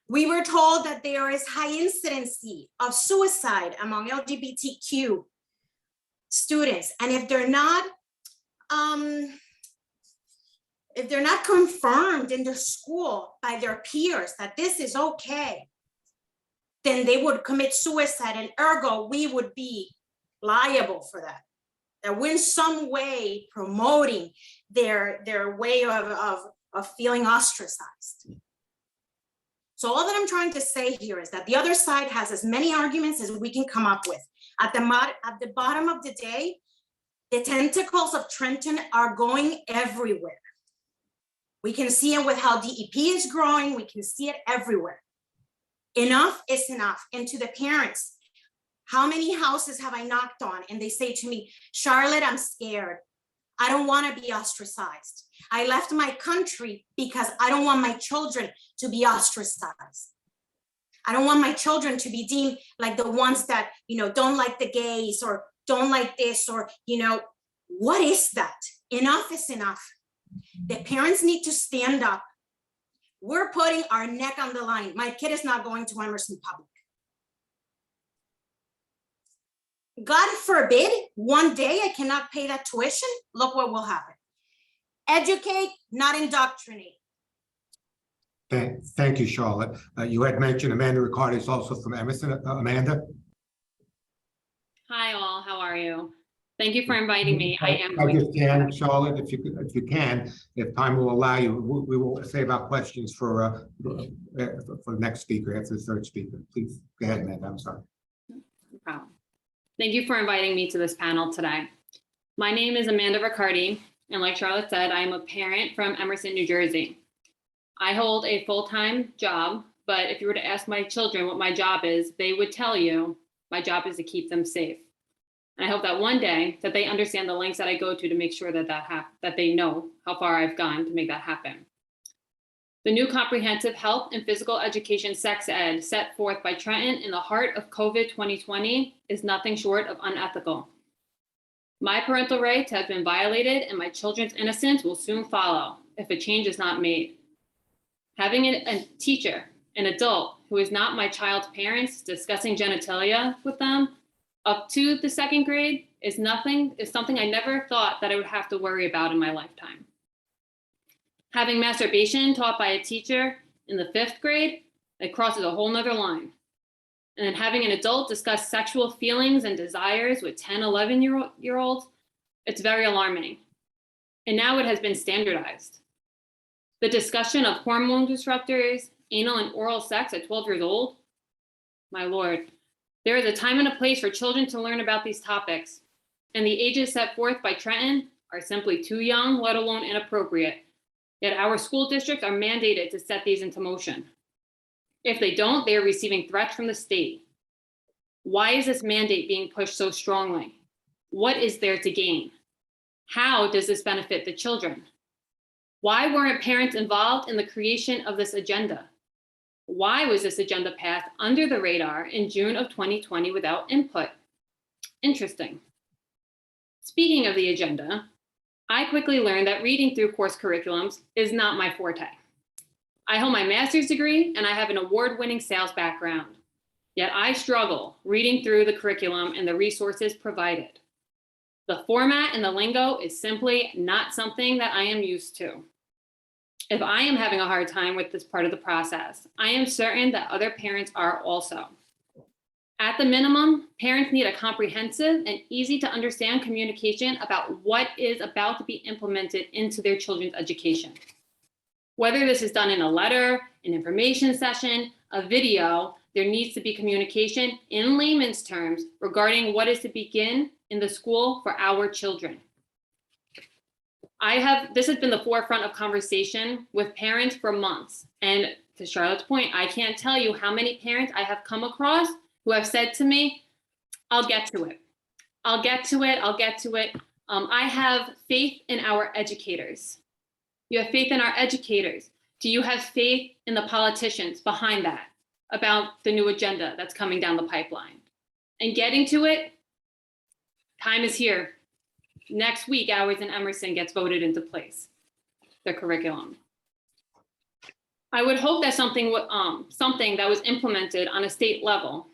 We were told that there is high incidency of suicide among LGBTQ students, and if they're not confirmed in the school by their peers that this is okay, then they would commit suicide, and ergo we would be liable for that. That we're in some way promoting their way of feeling ostracized. So all that I'm trying to say here is that the other side has as many arguments as we can come up with. At the bottom of the day, the tentacles of Trenton are going everywhere. We can see it with how DEP is growing. We can see it everywhere. Enough is enough. And to the parents, how many houses have I knocked on? And they say to me, Charlotte, I'm scared. I don't want to be ostracized. I left my country because I don't want my children to be ostracized. I don't want my children to be deemed like the ones that, don't like the gays or don't like this, or, what is that? Enough is enough. The parents need to stand up. We're putting our neck on the line. My kid is not going to Emerson Public. God forbid, one day I cannot pay that tuition. Look what will happen. Educate, not indoctrinate. Thank you, Charlotte. You had mentioned Amanda Riccardi is also from Emerson. Amanda? Hi all, how are you? Thank you for inviting me. I am going just can, Charlotte, if you can, if time will allow you, we will save our questions for the next speaker, after the third speaker. Please go ahead, Amanda. I'm sorry. No problem. Thank you for inviting me to this panel today. My name is Amanda Riccardi, and like Charlotte said, I am a parent from Emerson, New Jersey. I hold a full-time job, but if you were to ask my children what my job is, they would tell you my job is to keep them safe. And I hope that one day that they understand the lengths that I go to make sure that they know how far I've gone to make that happen. The new comprehensive health and physical education sex ed set forth by Trenton in the heart of COVID 2020 is nothing short of unethical. My parental rights have been violated and my children's innocence will soon follow if a change is not made. Having a teacher, an adult who is not my child's parents discussing genitalia with them up to the 2nd grade is something I never thought that I would have to worry about in my lifetime. Having masturbation taught by a teacher in the 5th grade, it crosses a whole nother line. And then having an adult discuss sexual feelings and desires with 10, 11-year-olds, it's very alarming. And now it has been standardized. The discussion of hormone disruptors, anal and oral sex at 12 years old, my Lord, there is a time and a place for children to learn about these topics, and the ages set forth by Trenton are simply too young, let alone inappropriate. Yet our school districts are mandated to set these into motion. If they don't, they are receiving threats from the state. Why is this mandate being pushed so strongly? What is there to gain? How does this benefit the children? Why weren't parents involved in the creation of this agenda? Why was this agenda passed under the radar in June of 2020 without input? Interesting. Speaking of the agenda, I quickly learned that reading through course curriculums is not my forte. I hold my master's degree and I have an award-winning sales background, yet I struggle reading through the curriculum and the resources provided. The format and the lingo is simply not something that I am used to. If I am having a hard time with this part of the process, I am certain that other parents are also. At the minimum, parents need a comprehensive and easy to understand communication about what is about to be implemented into their children's education. Whether this is done in a letter, an information session, a video, there needs to be communication in layman's terms regarding what is to begin in the school for our children. This has been the forefront of conversation with parents for months. And to Charlotte's point, I can't tell you how many parents I have come across who have said to me, I'll get to it. I'll get to it. I'll get to it. I have faith in our educators. You have faith in our educators. Do you have faith in the politicians behind that about the new agenda that's coming down the pipeline? And getting to it, time is here. Next week, Hours in Emerson gets voted into place, the curriculum. I would hope that something that was implemented on a state level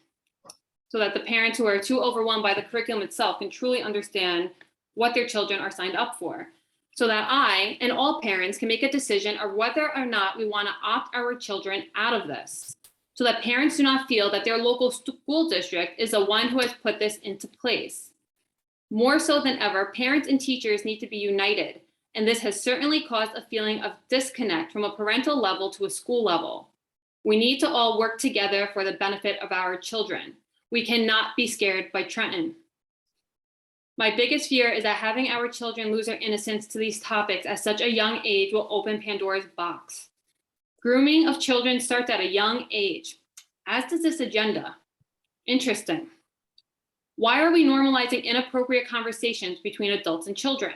so that the parents who are too overwhelmed by the curriculum itself can truly understand what their children are signed up for, so that I and all parents can make a decision of whether or not we want to opt our children out of this, so that parents do not feel that their local school district is the one who has put this into place. More so than ever, parents and teachers need to be united, and this has certainly caused a feeling of disconnect from a parental level to a school level. We need to all work together for the benefit of our children. We cannot be scared by Trenton. My biggest fear is that having our children lose their innocence to these topics at such a young age will open Pandora's box. Grooming of children starts at a young age, as does this agenda. Interesting. Why are we normalizing inappropriate conversations between adults and children?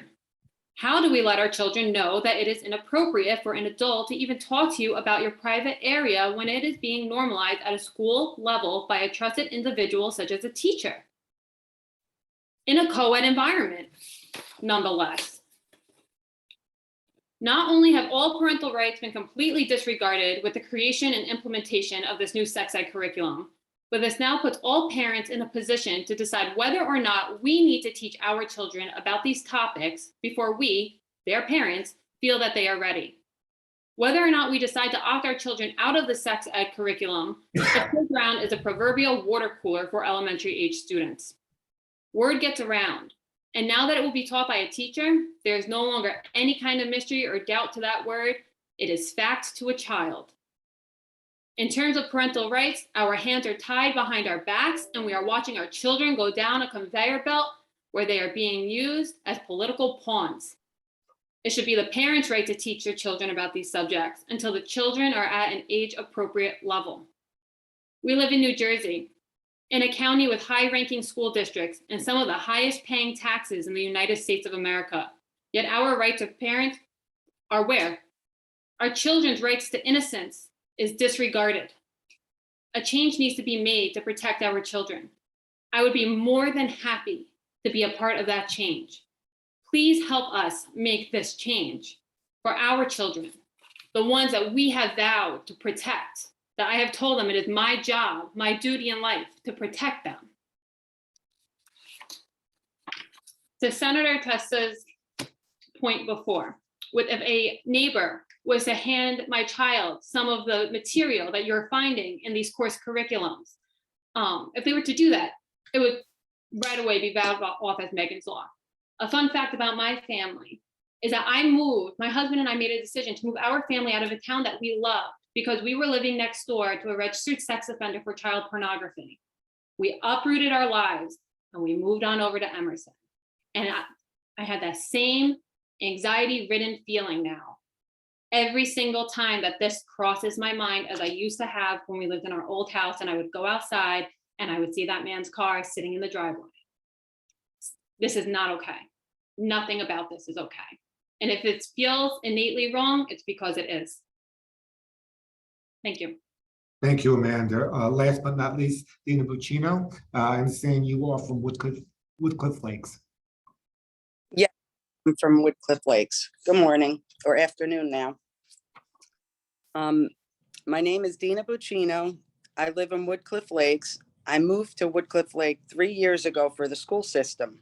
How do we let our children know that it is inappropriate for an adult to even talk to you about your private area when it is being normalized at a school level by a trusted individual such as a teacher? In a co-ed environment, nonetheless. Not only have all parental rights been completely disregarded with the creation and implementation of this new sex ed curriculum, but this now puts all parents in a position to decide whether or not we need to teach our children about these topics before we, their parents, feel that they are ready. Whether or not we decide to opt our children out of the sex ed curriculum, the playground is a proverbial water cooler for elementary age students. Word gets around, and now that it will be taught by a teacher, there is no longer any kind of mystery or doubt to that word. It is fact to a child. In terms of parental rights, our hands are tied behind our backs, and we are watching our children go down a conveyor belt where they are being used as political pawns. It should be the parents' right to teach their children about these subjects until the children are at an age-appropriate level. We live in New Jersey, in a county with high-ranking school districts and some of the highest-paying taxes in the United States of America. Yet our rights of parents are where? Our children's rights to innocence is disregarded. A change needs to be made to protect our children. I would be more than happy to be a part of that change. Please help us make this change for our children, the ones that we have vowed to protect, that I have told them it is my job, my duty in life to protect them. To Senator Testa's point before, if a neighbor was to hand my child some of the material that you're finding in these course curriculums, if they were to do that, it would right away be vowed off as Megan's Law. A fun fact about my family is that my husband and I made a decision to move our family out of a town that we loved because we were living next door to a registered sex offender for child pornography. We uprooted our lives and we moved on over to Emerson. And I had that same anxiety-ridden feeling now. Every single time that this crosses my mind, as I used to have when we lived in our old house, and I would go outside and I would see that man's car sitting in the driveway. This is not okay. Nothing about this is okay. And if it feels innately wrong, it's because it is. Thank you. Thank you, Amanda. Last but not least, Dina Buccino. I understand you are from Woodcliff Lakes. Yeah, I'm from Woodcliff Lakes. Good morning or afternoon now. My name is Dina Buccino. I live in Woodcliff Lakes. I moved to Woodcliff Lake 3 years ago for the school system.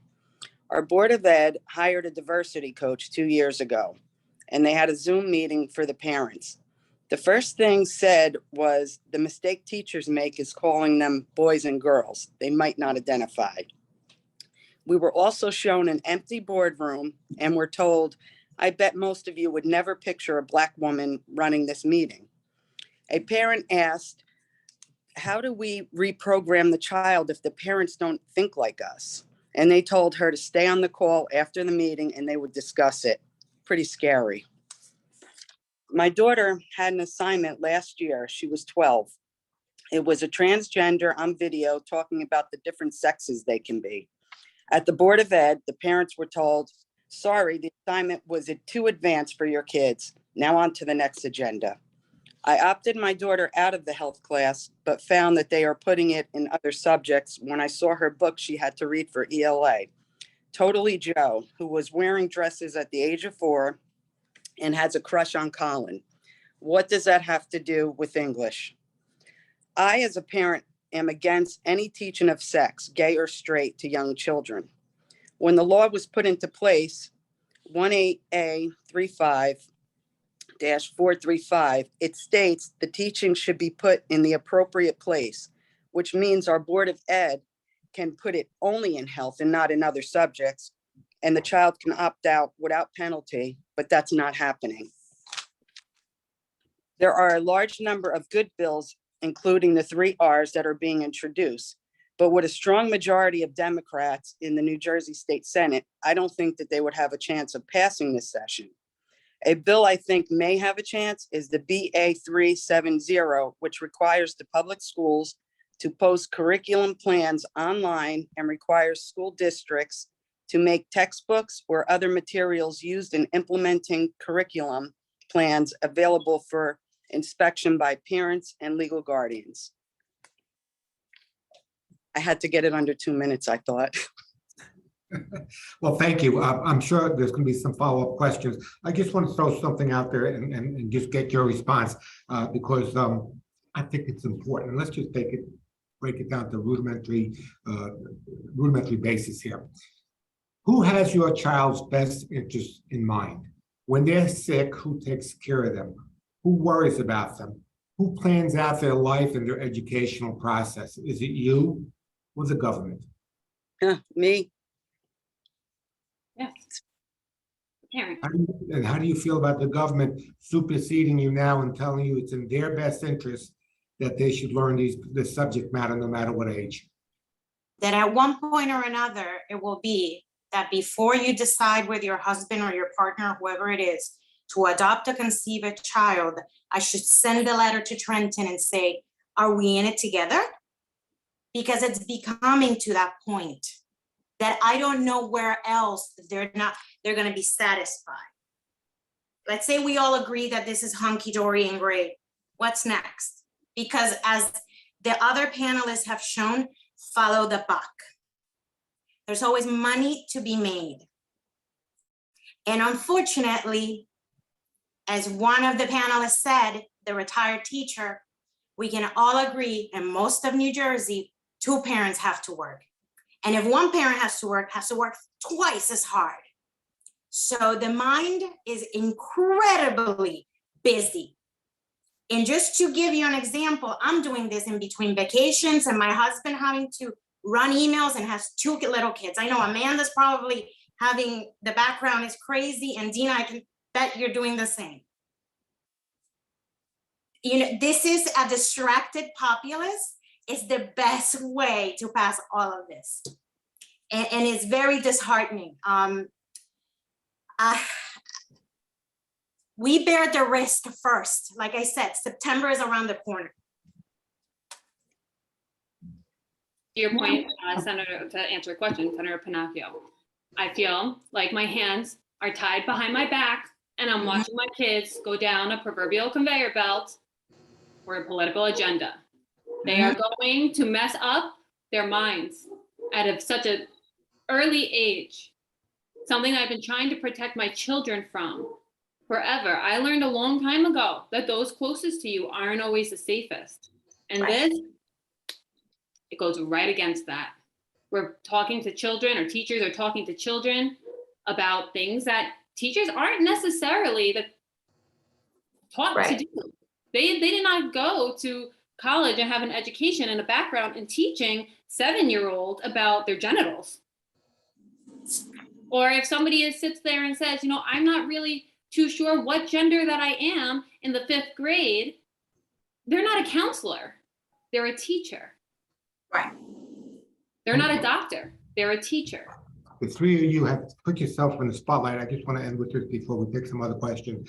Our Board of Ed hired a diversity coach 2 years ago, and they had a Zoom meeting for the parents. The first thing said was the mistake teachers make is calling them boys and girls. They might not identify. We were also shown an empty boardroom and were told, I bet most of you would never picture a Black woman running this meeting. A parent asked, how do we reprogram the child if the parents don't think like us? And they told her to stay on the call after the meeting and they would discuss it. Pretty scary. My daughter had an assignment last year. She was 12. It was a transgender on video talking about the different sexes they can be. At the Board of Ed, the parents were told, sorry, the assignment was too advanced for your kids. Now on to the next agenda. I opted my daughter out of the health class, but found that they are putting it in other subjects when I saw her book she had to read for ELA. Totally Joe, who was wearing dresses at the age of 4 and has a crush on Colin. What does that have to do with English? I, as a parent, am against any teaching of sex, gay or straight, to young children. When the law was put into place, 18A35-435, it states the teaching should be put in the appropriate place, which means our Board of Ed can put it only in health and not in other subjects, and the child can opt out without penalty, but that's not happening. There are a large number of good bills, including the 3 Rs that are being introduced, but with a strong majority of Democrats in the New Jersey State Senate, I don't think that they would have a chance of passing this session. A bill I think may have a chance is the BA 370, which requires the public schools to post curriculum plans online and requires school districts to make textbooks or other materials used in implementing curriculum plans available for inspection by parents and legal guardians. I had to get it under 2 minutes, I thought. Well, thank you. I'm sure there's going to be some follow-up questions. I just want to throw something out there and just get your response because I think it's important. Let's just break it down to rudimentary basis here. Who has your child's best interest in mind? When they're sick, who takes care of them? Who worries about them? Who plans out their life and their educational process? Is it you or the government? Me. Yes. Parent. And how do you feel about the government superseding you now and telling you it's in their best interest that they should learn this subject matter no matter what age? That at one point or another, it will be that before you decide with your husband or your partner, whoever it is, to adopt or conceive a child, I should send a letter to Trenton and say, are we in it together? Because it's becoming to that point that I don't know where else they're going to be satisfied. Let's say we all agree that this is hunky-dory and great. What's next? Because as the other panelists have shown, follow the buck. There's always money to be made. And unfortunately, as one of the panelists said, the retired teacher, we can all agree in most of New Jersey, 2 parents have to work. And if one parent has to work twice as hard. So the mind is incredibly busy. And just to give you an example, I'm doing this in between vacations and my husband having to run emails and has 2 little kids. I know Amanda's probably having, the background is crazy, and Dina, I can bet you're doing the same. You know, this is a distracted populace. Is the best way to pass all of this. And it's very disheartening. We bear the risk first. Like I said, September is around the corner. To your point, Senator, to answer your question, Senator Pennacchio, I feel like my hands are tied behind my back and I'm watching my kids go down a proverbial conveyor belt for a political agenda. They are going to mess up their minds at such an early age, something I've been trying to protect my children from forever. I learned a long time ago that those closest to you aren't always the safest. And this, it goes right against that. We're talking to children, or teachers are talking to children about things that teachers aren't necessarily taught to do. They did not go to college and have an education and a background in teaching 7-year-olds about their genitals. Or if somebody sits there and says, you know, I'm not really too sure what gender that I am in the 5th grade, they're not a counselor, they're a teacher. Right. They're not a doctor, they're a teacher. The 3 of you have put yourself in the spotlight. I just want to end with this before we take some other questions.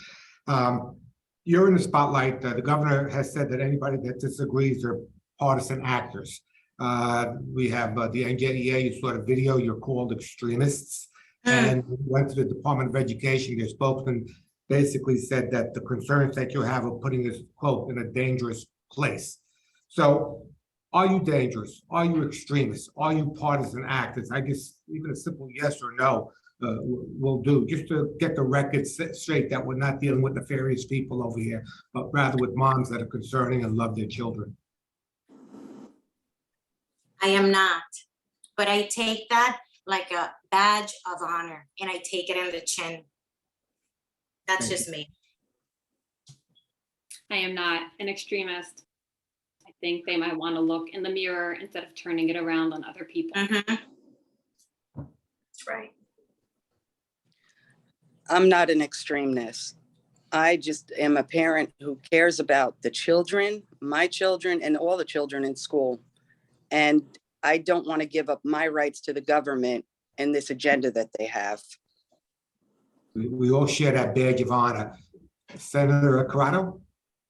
You're in the spotlight. The governor has said that anybody that disagrees are partisan actors. We have the NJEA, you saw the video, you're called extremists. And we went to the Department of Education, their spokesman basically said that the concerns that you have are putting this quote in a dangerous place. So are you dangerous? Are you extremists? Are you partisan actors? I guess even a simple yes or no will do, just to get the record straight that we're not dealing with nefarious people over here, but rather with moms that are concerning and love their children. I am not, but I take that like a badge of honor and I take it in the chin. That's just me. I am not an extremist. I think they might want to look in the mirror instead of turning it around on other people. That's right. I'm not an extremist. I just am a parent who cares about the children, my children, and all the children in school. And I don't want to give up my rights to the government and this agenda that they have. We all share that badge of honor. Senator Corrado?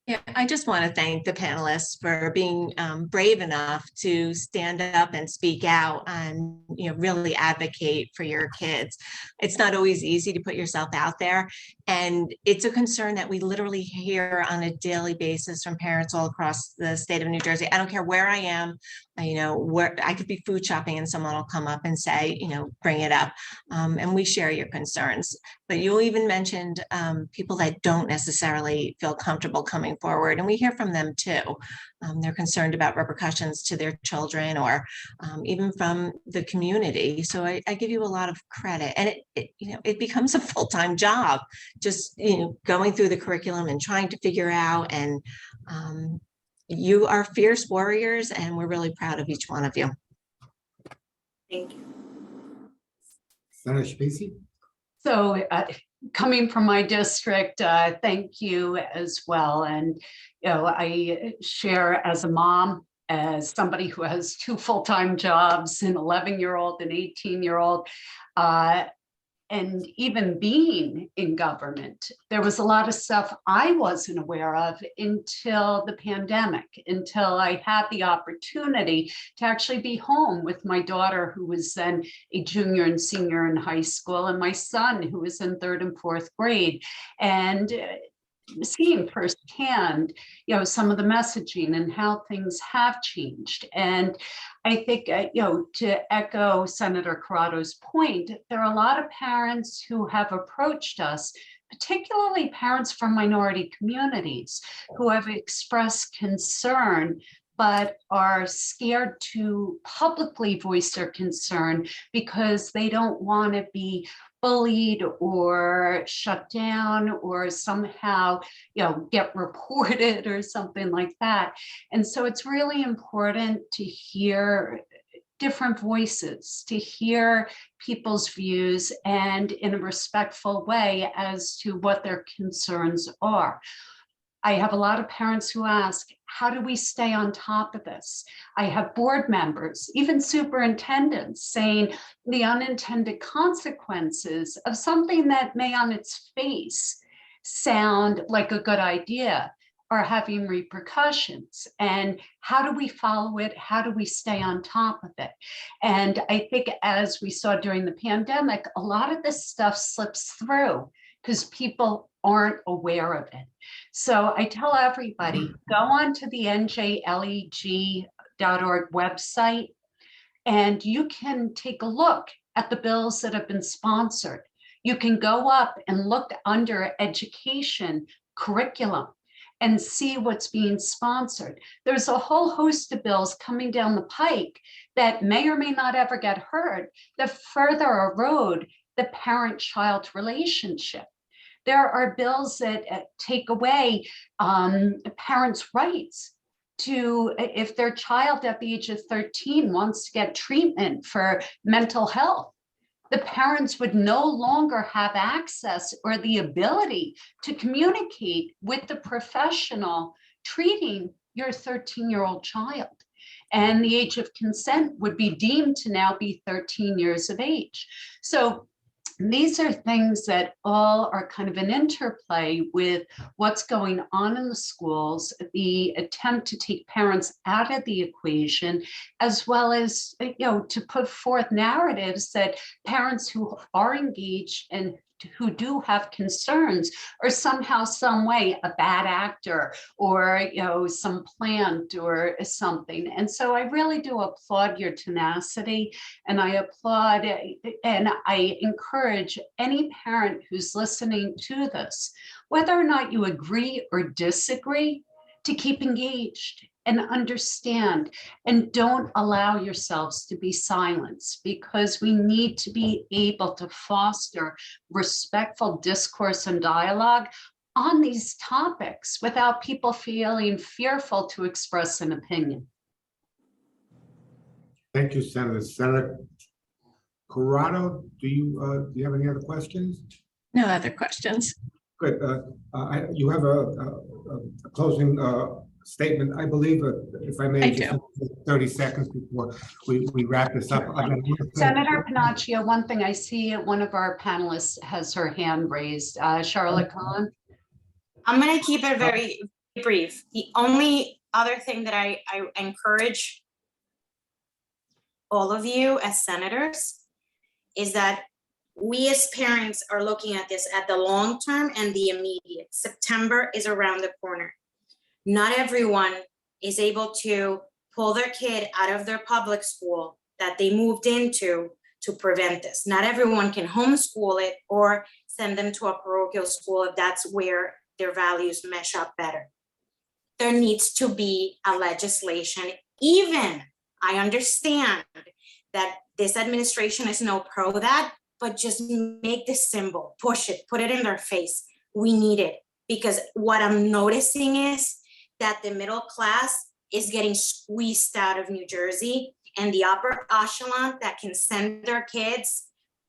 Yeah, I just want to thank the panelists for being brave enough to stand up and speak out and, you know, really advocate for your kids. It's not always easy to put yourself out there. And it's a concern that we literally hear on a daily basis from parents all across the state of New Jersey. I don't care where I am, you know, where I could be food shopping and someone will come up and say, you know, bring it up. And we share your concerns. But you even mentioned people that don't necessarily feel comfortable coming moving forward. And we hear from them too. They're concerned about repercussions to their children or even from the community. So I give you a lot of credit. And it becomes a full-time job, just going through the curriculum and trying to figure out. And you are fierce warriors, and we're really proud of each one of you. Thank you. Senator Schepisi? So coming from my district, thank you as well. And, I share as a mom, as somebody who has 2 full-time jobs, an 11-year-old and 18-year-old, and even being in government, there was a lot of stuff I wasn't aware of until the pandemic, until I had the opportunity to actually be home with my daughter, who was then a junior and senior in high school, and my son, who was in 3rd and 4th grade. And seeing firsthand, some of the messaging and how things have changed. And I think, to echo Senator Corrado's point, there are a lot of parents who have approached us, particularly parents from minority communities, who have expressed concern but are scared to publicly voice their concern because they don't want to be bullied or shut down or somehow, get reported or something like that. And so it's really important to hear different voices, to hear people's views and in a respectful way as to what their concerns are. I have a lot of parents who ask, how do we stay on top of this? I have board members, even superintendents, saying the unintended consequences of something that may on its face sound like a good idea are having repercussions. And how do we follow it? How do we stay on top of it? And I think, as we saw during the pandemic, a lot of this stuff slips through because people aren't aware of it. So I tell everybody, go on to the njleg.org website, and you can take a look at the bills that have been sponsored. You can go up and look under education curriculum and see what's being sponsored. There's a whole host of bills coming down the pike that may or may not ever get heard that further erode the parent-child relationship. There are bills that take away parents' rights to, if their child at the age of 13 wants to get treatment for mental health, the parents would no longer have access or the ability to communicate with the professional treating your 13-year-old child. And the age of consent would be deemed to now be 13 years of age. So these are things that all are kind of an interplay with what's going on in the schools, the attempt to take parents out of the equation, as well as, to put forth narratives that parents who are engaged and who do have concerns are somehow, some way a bad actor or, some plant or something. And so I really do applaud your tenacity, and I applaud and I encourage any parent who's listening to this, whether or not you agree or disagree, to keep engaged and understand, and don't allow yourselves to be silenced, because we need to be able to foster respectful discourse and dialogue on these topics without people feeling fearful to express an opinion. Thank you, Senator. Senator Corrado, do you have any other questions? No other questions. Good. You have a closing statement, I believe, if I may. I just do. 30 seconds before we wrap this up. Senator Pennachio, one thing I see, one of our panelists has her hand raised. Charlotte Kahn. I'm going to keep it very brief. The only other thing that I encourage all of you as senators is that we as parents are looking at this at the long term and the immediate. September is around the corner. Not everyone is able to pull their kid out of their public school that they moved into to prevent this. Not everyone can homeschool it or send them to a parochial school if that's where their values mesh up better. there needs to be a legislation. Even I understand that this administration is no pro that, but just make the symbol, push it, put it in their face. We need it, because what I'm noticing is that the middle class is getting squeezed out of New Jersey, and the upper echelon that can send their kids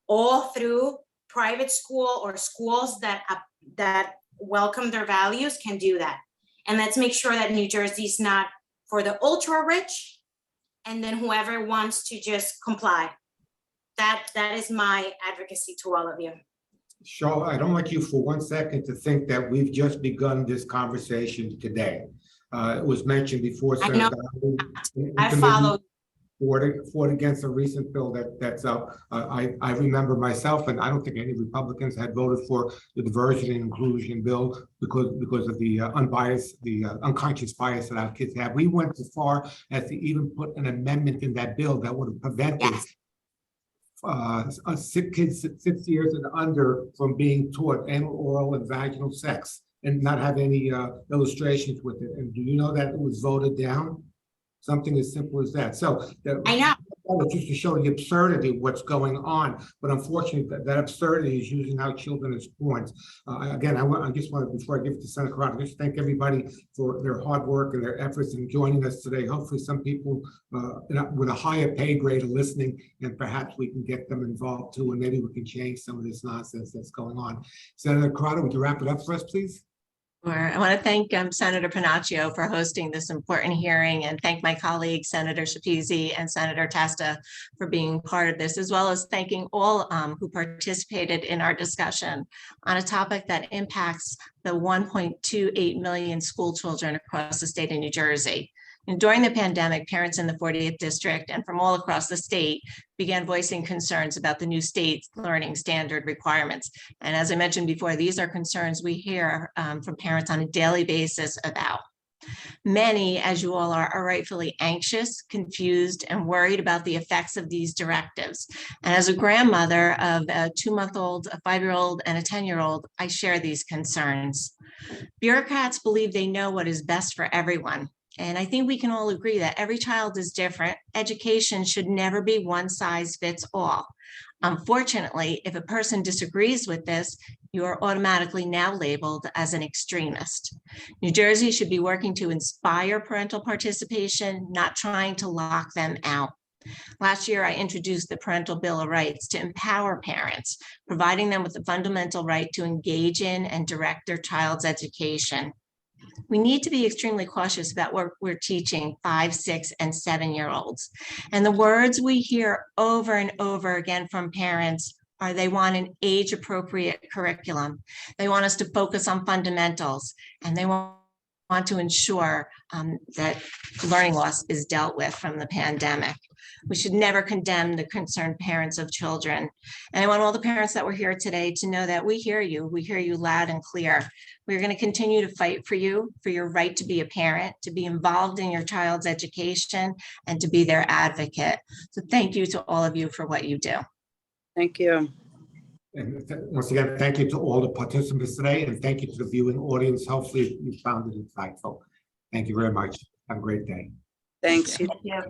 all through private school or schools that welcome their values can do that. And let's make sure that New Jersey's not for the ultra rich and then whoever wants to just comply. That is my advocacy to all of you. Cheryl, I don't want you for 1 second to think that we've just begun this conversation today. It was mentioned before. I know. Senator I follow. Fought against a recent bill that's up. I remember myself, and I don't think any Republicans had voted for the diversion and inclusion bill because of the unbiased, the unconscious bias that our kids have. We went as far as to even put an amendment in that bill that would have prevented kids 6 years and under from being taught anal, oral, and vaginal sex and not have any illustrations with it. And do you know that it was voted down? Something as simple as that. So I know. Just to show the absurdity of what's going on, but unfortunately, that absurdity is using our children as pawns. Again, I just wanted, before I give it to Senator Corrado, just thank everybody for their hard work and their efforts in joining us today. Hopefully, some people with a higher pay grade are listening, and perhaps we can get them involved too, and maybe we can change some of this nonsense that's going on. Senator Corrado, would you wrap it up for us, please? I want to thank Senator Pennachio for hosting this important hearing, and thank my colleagues, Senator Schepisi and Senator Testa, for being part of this, as well as thanking all who participated in our discussion on a topic that impacts the 1.28 million school children across the state of New Jersey. And during the pandemic, parents in the 40th district and from all across the state began voicing concerns about the new state learning standard requirements. And as I mentioned before, these are concerns we hear from parents on a daily basis about. Many, as you all are rightfully anxious, confused, and worried about the effects of these directives. And as a grandmother of a 2-month-old, a 5-year-old, and a 10-year-old, I share these concerns. Bureaucrats believe they know what is best for everyone. And I think we can all agree that every child is different. Education should never be one size fits all. Unfortunately, if a person disagrees with this, you are automatically now labeled as an extremist. New Jersey should be working to inspire parental participation, not trying to lock them out. Last year, I introduced the Parental Bill of Rights to empower parents, providing them with the fundamental right to engage in and direct their child's education. We need to be extremely cautious about what we're teaching 5, 6, and 7-year-olds. And the words we hear over and over again from parents are they want an age-appropriate curriculum. They want us to focus on fundamentals, and they want to ensure that learning loss is dealt with from the pandemic. We should never condemn the concerned parents of children. And I want all the parents that were here today to know that we hear you loud and clear. We're going to continue to fight for you, for your right to be a parent, to be involved in your child's education, and to be their advocate. So thank you to all of you for what you do. Thank you. And once again, thank you to all the participants today, and thank you to the viewing audience. Hopefully you found it insightful. Thank you very much. Have a great day. Thanks. Thank you.